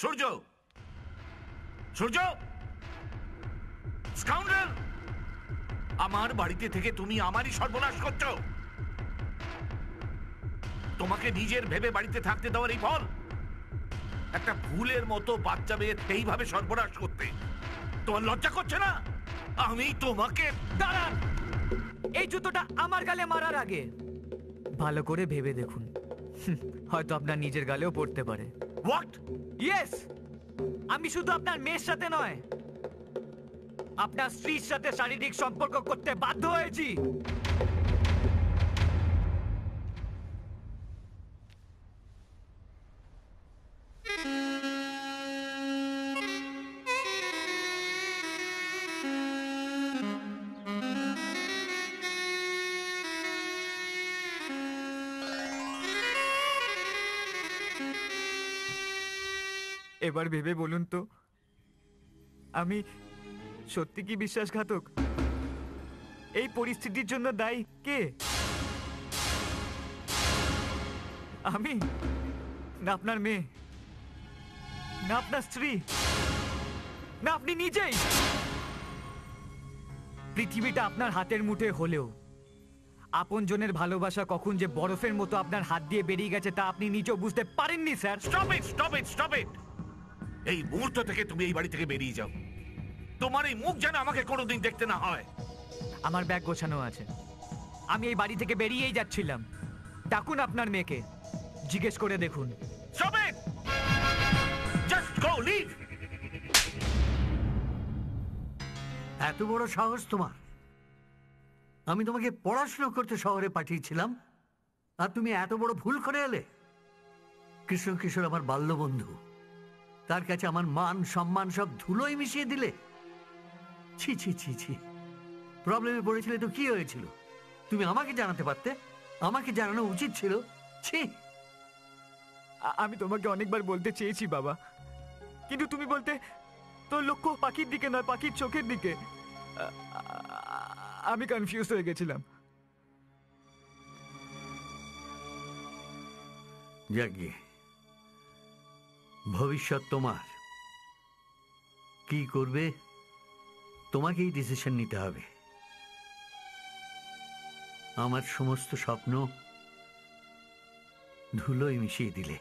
সূর্য, সূর্য, স্কাউন্ডার! আমার বাড়িতে থেকে তুমি আমারই সর্বনাশ করছো। তোমাকে নিজের ভেবে বাড়িতে থাকতে দেওয়ার এই ফল, একটা ফুলের মতো বাচ্চা মেয়ে এইভাবে সর্বনাশ করতে তোমার লজ্জা করছে না? আমি তোমাকে... দাঁড়ান! এই জুতোটা আমার গালে মারার আগে ভালো করে ভেবে দেখুন, হয়তো আপনার নিজের গালেও পড়তে পারে। হোয়াট? ইয়েস, আমি শুধু আপনার মেয়ের সাথে নয়, আপনার স্ত্রীর সাথে শারীরিক সম্পর্ক করতে বাধ্য হয়েছি। এবার ভেবে বলুন তো, আমি সত্যি কি বিশ্বাসঘাতক? এই পরিস্থিতির জন্য দায়ী কে? আমি, না আপনার মেয়ে, না আপনার স্ত্রী, না আপনি নিজেই? পৃথিবীটা আপনার হাতের মুঠে হলেও আপনজনের ভালোবাসা কখন যে বরফের মতো আপনার হাত দিয়ে বেরিয়ে গেছে তা আপনি নিজেও বুঝতে পারেননি, sir. Stop it, stop it, stop it! এই মুহূর্ত থেকে তুমি এই বাড়ি থেকে বেরিয়ে যাও। তোমার এই মুখ যেন আমাকে কোনোদিন দেখতে না হয়। আমার ব্যাগ গোছানো আছে, আমি এই বাড়ি থেকে বেরিয়েই যাচ্ছিলাম। ডাকুন আপনার মেয়েকে, জিজ্ঞেস করে দেখুন। Stop it! Just go, leave! এত বড় সাহস তোমার? আমি তোমাকে পড়াশোনা করতে শহরে পাঠিয়েছিলাম, আর তুমি এত বড় ভুল করে এলে? কৃষ্ণ কিশোর আমার বাল্যবন্ধু, তার কাছে আমার মান সম্মান সব ধুলোয় মিশিয়ে দিলে। ছি ছি ছি ছি! প্রবলেমে পড়েছিলে তো কি হয়েছিল? তুমি আমাকে জানাতে পারতে, আমাকে জানানো উচিত ছিল। ছি! আমি তোমাকে অনেকবার বলতে চেয়েছি বাবা, কিন্তু তুমি বলতে তোর লক্ষ্য পাখির দিকে নয়, পাখির চোখের দিকে। আমি কনফিউজ হয়ে গেছিলাম। যাকে ভবিষ্যৎ তোমার, কি করবে তোমাকেই ডিসিশন নিতে হবে। আমার সমস্ত স্বপ্ন ধুলোয় মিশিয়ে দিলে।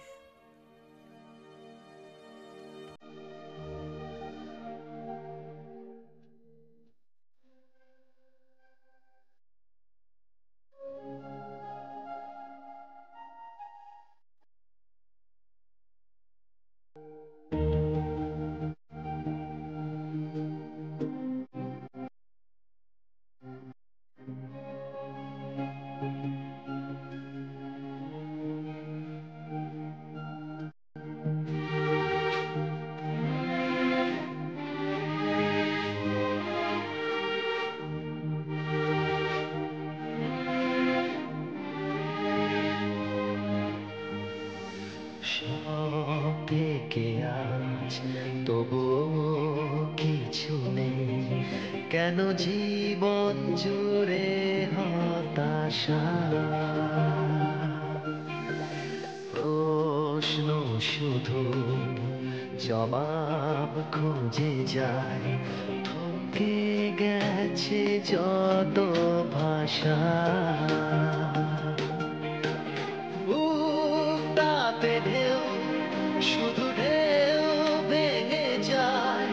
সব থেকে আজ তবুও কিছু নেই, কেন জীবন জুড়ে হতাশা? প্রশ্ন শুধু জবাব খুঁজে যায়, থমকে গেছে যত ভাষা। তাতে ঢেউ, শুধু ঢেউ ভেঙে যায়,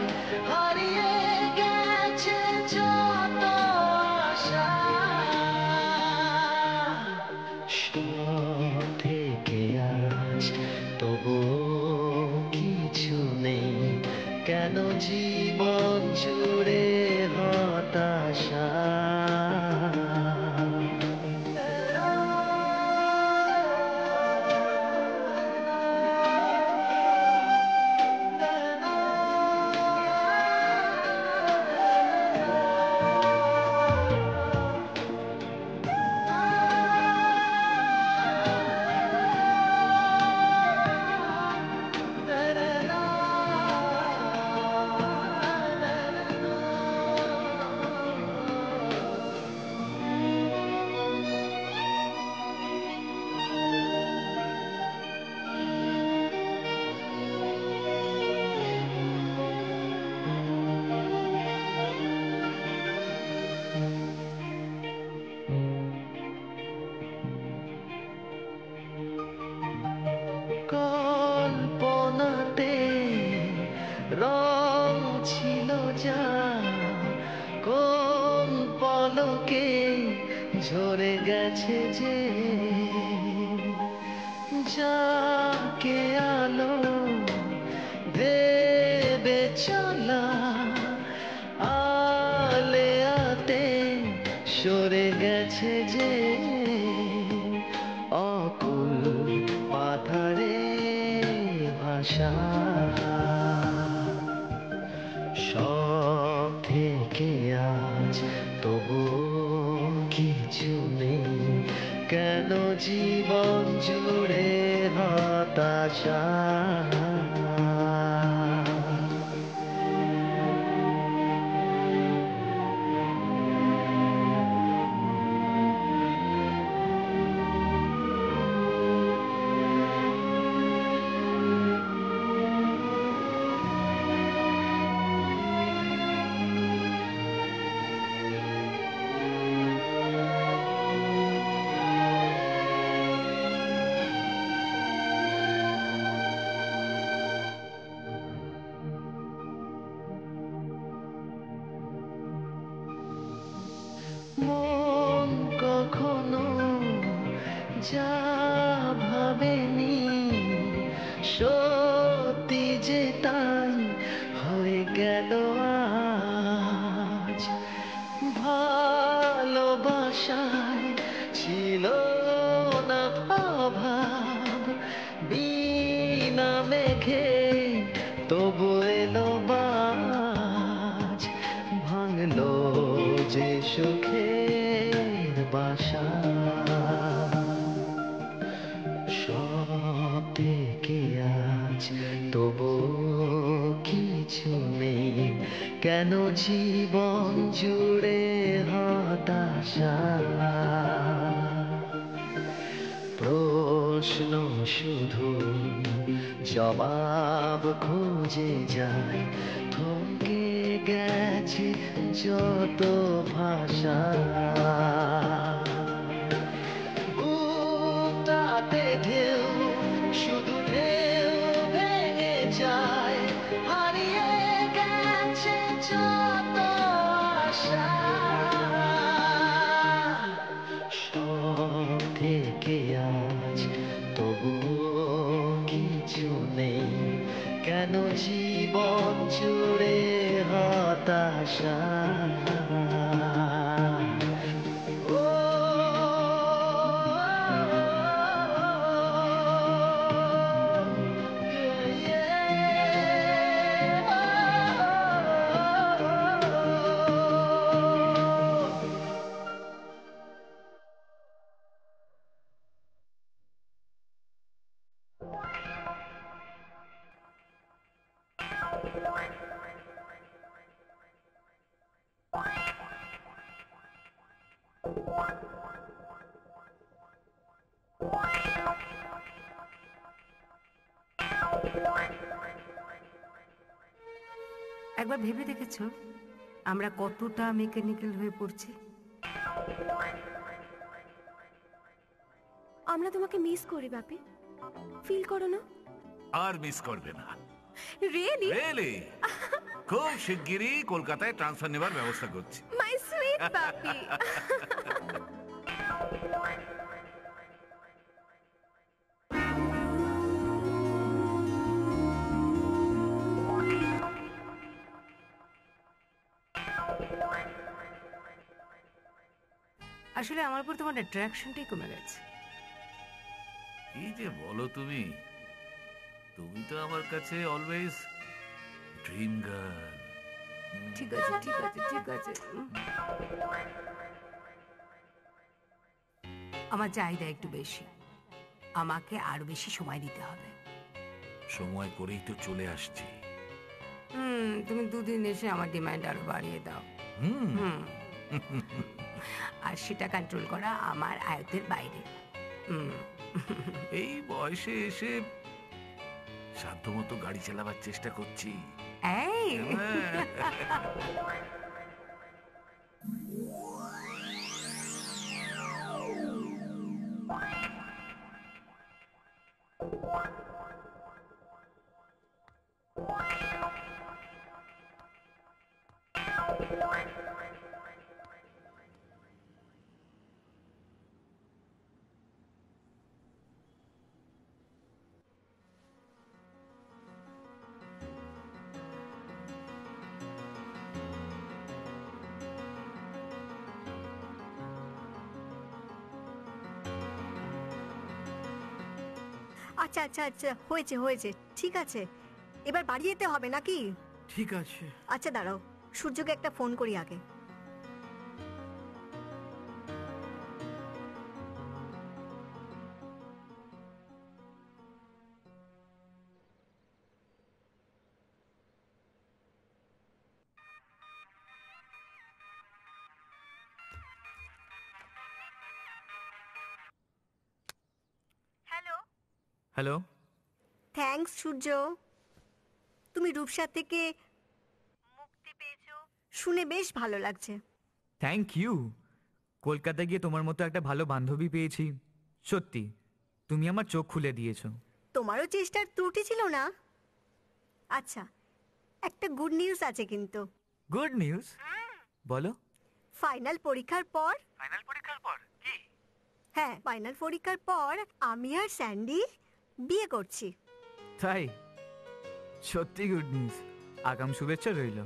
হারিয়ে গেছে যত আশা। সব থেকে আজ তবুও কিছু নেই, কেন জীবন জুড়ে হতাশা? পলকে ঝরে গেছে যে যাকে আলো ভেবে চলা আলেয়াতে সরে গেছে যে অকুল পাথারে ভাষা সব থেকে আজ তবু কিছু নেই কেন জীবন জুড়ে হতাশা মন কখনো যা ভাবেনি সত্যি যে তাই হয়ে গেল আজ ভালোবাসায় ছিল না অভাব বিনা মেঘে তবু এলো বাজ ভাঙলো যে সুখের বাসা সব থেকে আজ তবু কিছু নেই কেন জীবন জুড়ে হতাশা প্রশ্ন শুধু জবাব খুঁজে যায় থমকে গেছে যত ভাষা বুকটাতে ঢেউ শুধু ঢেউ ভেঙে যায় হারিয়ে গেছে যত আশা সব থেকে আজ তবু কিছু নেই কেন জীবন জুড়ে হতাশা একবার ভেবে দেখেছো আমরা কতটা মেকানিক্যাল হয়ে পড়ছি? আমরা তোমাকে মিস করি বাপি, ফিল করো না? আর মিস করবে না। রিয়েলি? রিয়েলি খুব শিগগিরই কলকাতায় ট্রান্সফার নেবার ব্যবস্থা করছি। মাই সুইট বাপি। আসলে আমার উপর তোমার অ্যাট্রাকশনটাই কমে গেছে। কি যে বলো তুমি, তুমি তো আমার কাছে অলওয়েজ ড্রিম গার্ল। ঠিক আছে ঠিক আছে ঠিক আছে, আমার চাহিদা একটু বেশি, আমাকে আরো বেশি সময় দিতে হবে। সময় করেই তো চলে আসছি। তুমি দুদিন এসে আমার ডিমান্ড আরো বাড়িয়ে দাও। আর সেটা কন্ট্রোল করা আমার আয়ত্তের বাইরে। এই বয়সে এসে সাধ্যমতো গাড়ি চালাবার চেষ্টা করছি। এই আচ্ছা আচ্ছা আচ্ছা, হয়েছে হয়েছে, ঠিক আছে। এবার বাড়ি যেতে হবে নাকি? ঠিক আছে। আচ্ছা দাঁড়াও, সূর্যকে একটা ফোন করি আগে। হ্যালো। থ্যাঙ্কস সূর্য, তুমি রূপসা থেকে মুক্তি পেয়েছো শুনে বেশ ভালো লাগছে। Thank you. কলকাতা গিয়ে তোমার মতো একটা ভালো বান্ধবী পেয়েছি। সত্যি তুমি আমার চোখ খুলে দিয়েছো। তোমারও চেষ্টার ত্রুটি ছিল না। আচ্ছা, একটা গুড নিউজ আছে কিন্তু। Good news? বলো। ফাইনাল পরীক্ষার পর ফাইনাল পরীক্ষার পর কি? হ্যাঁ, ফাইনাল পরীক্ষার পর আমি আর স্যান্ডি বিয়ে করছি। তাই? সত্যি গুড নিউজ। আগাম শুভেচ্ছা রইল।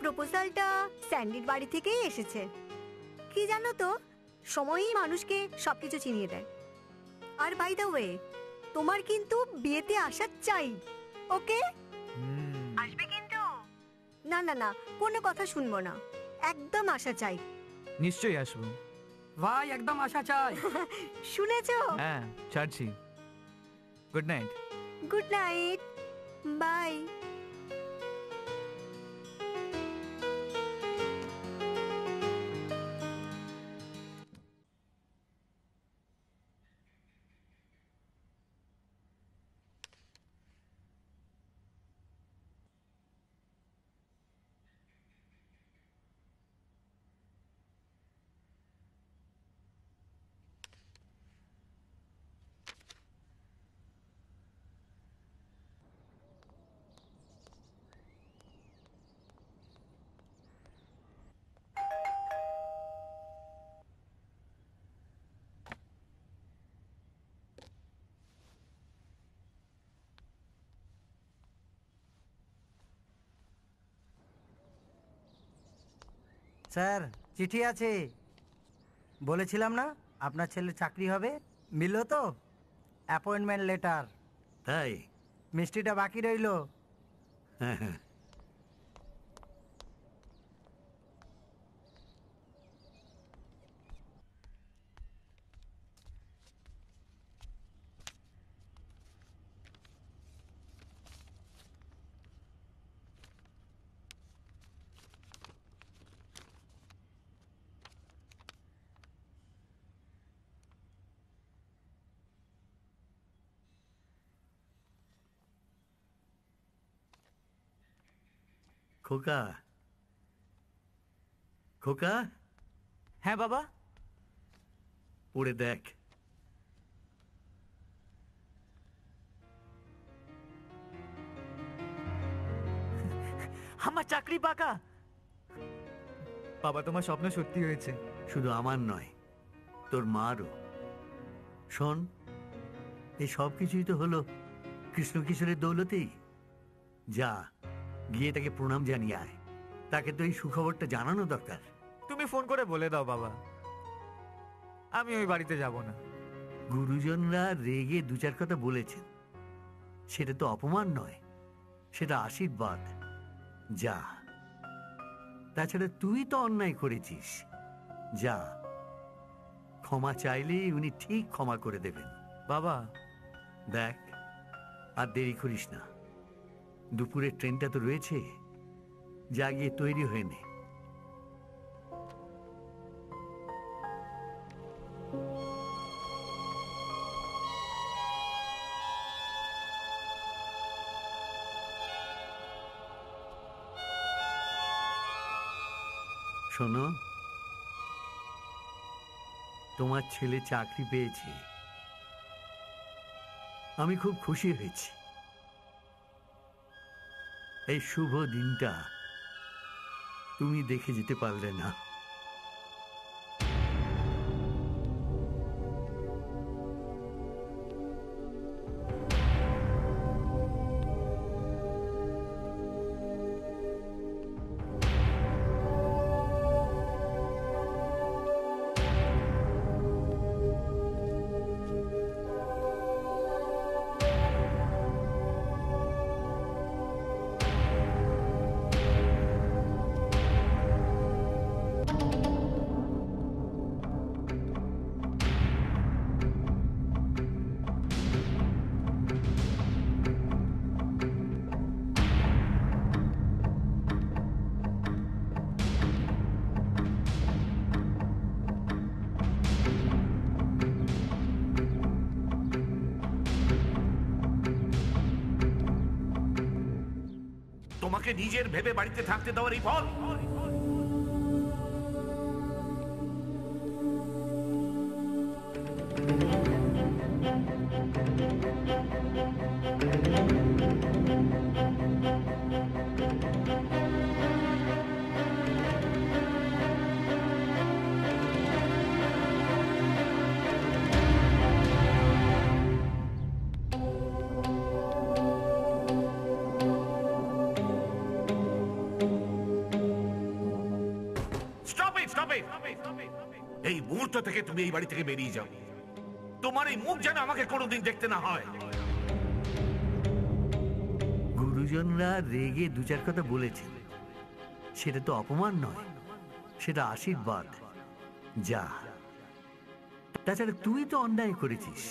প্রপোজালটা স্যান্ডির বাড়ি থেকেই এসেছে। কি জানো তো, সময়ই মানুষকে সবকিছু চিনিয়ে দেয়। আর বাই দ্য ওয়ে, তোমার কিন্তু বিয়েতে আসা চাই, ওকে? আসবে কিন্তু? না না না, কোনো কথা শুনবো না, একদম আসা চাই। নিশ্চয়ই আসবো ভাই, একদম আসা চাই। শুনেছো? হ্যাঁ, ছাড়ছি। Good night. Good night, bye. Sir, চিঠি আছে। বলেছিলাম না আপনার ছেলের চাকরি হবে, মিলল তো? Appointment letter. তাই? মিষ্টিটা বাকি রইল। হ্যাঁ হ্যাঁ। খোকা, খোকা। হ্যাঁ বাবা। পড়ে দেখ। আমার চাকরি পাকা। বাবা, তোমার স্বপ্ন সত্যি হয়েছে। শুধু আমার নয়, তোর মারও। শোন, এই সব কিছুই তো হলো কৃষ্ণ কিশোরের দৌলতেই। যা, গিয়ে তাকে প্রণাম জানিয়ে আয়। তাকে তো এই সুখবরটা জানানো দরকার। তুমি ফোন করে বলে দাও বাবা, আমি ওই বাড়িতে যাব না। গুরুজনরা রেগে দু চার কথা বলেছেন, সেটা তো অপমান নয়, সেটা আশীর্বাদ। যা। তাছাড়া তুই তো অন্যায় করেছিস। যা, ক্ষমা চাইলেই উনি ঠিক ক্ষমা করে দেবেন। বাবা দেখ, আর দেরি করিস না। দুপুরের ট্রেনটা তো রয়েছে, যা গিয়ে তৈরি হয়ে নে। শোনো, তোমার ছেলে চাকরি পেয়েছে, আমি খুব খুশি হয়েছি। এই শুভ দিনটা তুমি দেখে যেতে পারলে না। তোমাকে নিজের ভেবে বাড়িতে থাকতে দেওয়ার এই ফল। এই মুহূর্ত থেকে তুমি এই বাড়ি থেকে বেরিয়ে যাও। তোমার এই মুখ যেন আমাকে কোনোদিন দেখতে না হয়। গুরুজনরা রেগে দু চার কথা বলেছে, সেটা তো অপমান নয়, সেটা আশীর্বাদ। যা, তাছাড়া তুই তো অন্যায় করেছিস।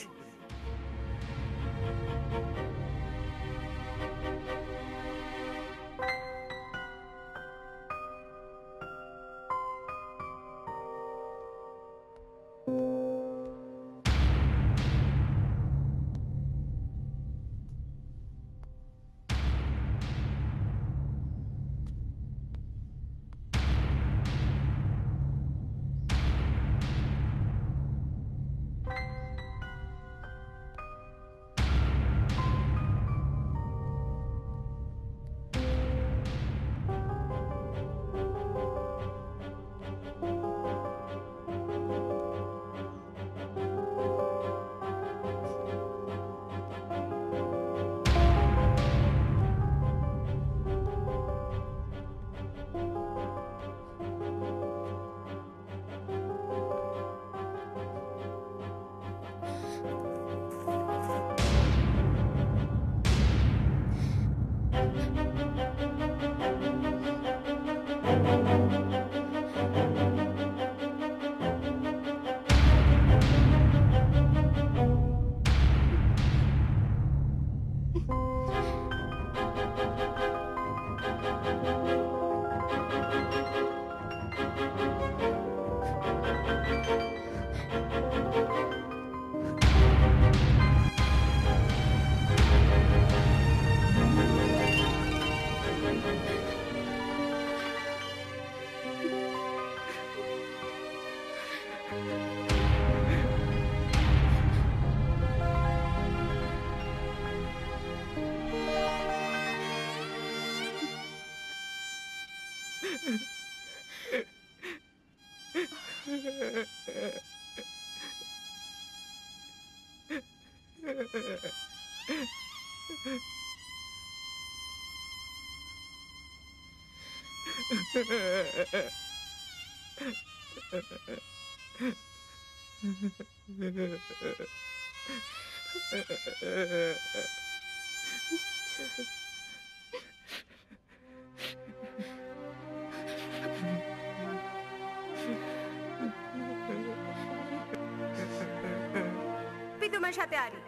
তোমার সাথে আরি।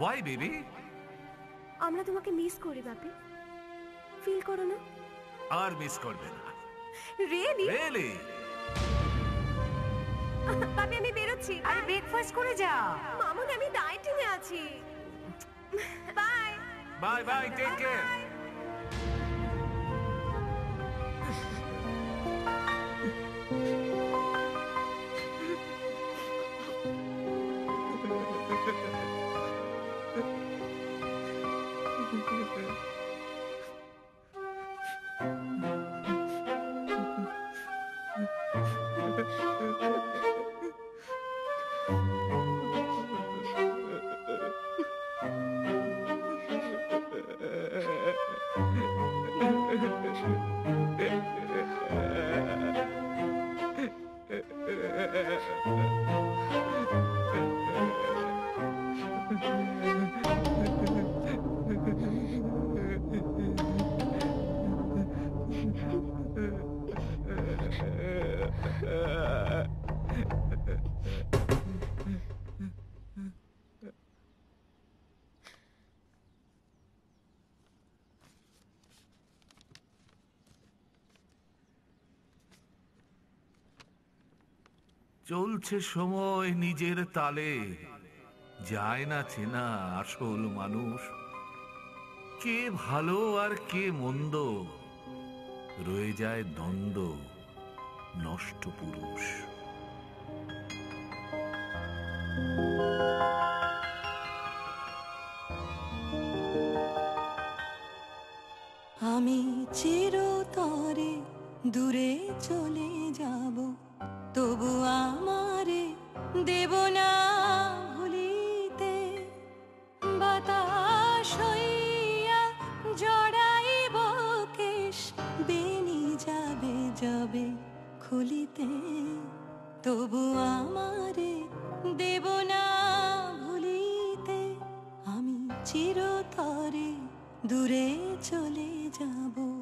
Why, baby? আমরা তোমাকে মিস করি বাপি, ফিল করো না? আর মিস করবে না। রিয়েলি? রিয়েলি? বাপি আমি বেরোচ্ছি। আরে ব্রেকফাস্ট করে যা। মামুনি আমি ডায়েটিং এ আছি। Bye bye bye, take care. চলছে সময় নিজের তালে, যায় না চেনা আসল মানুষ। কে ভালো আর কে মন্দ, রয়ে যায় দ্বন্দ্ব, নষ্ট পুরুষ। আমি চিরতরে দূরে চলে যাব, তবু আমারে দেব না ভুলিতে। বাতাস হইয়া জড়াইব কেশ, বেনি যাবে যাবে খুলিতে, তবু আমারে দেব না ভুলিতে। আমি চিরতরে দূরে চলে যাব।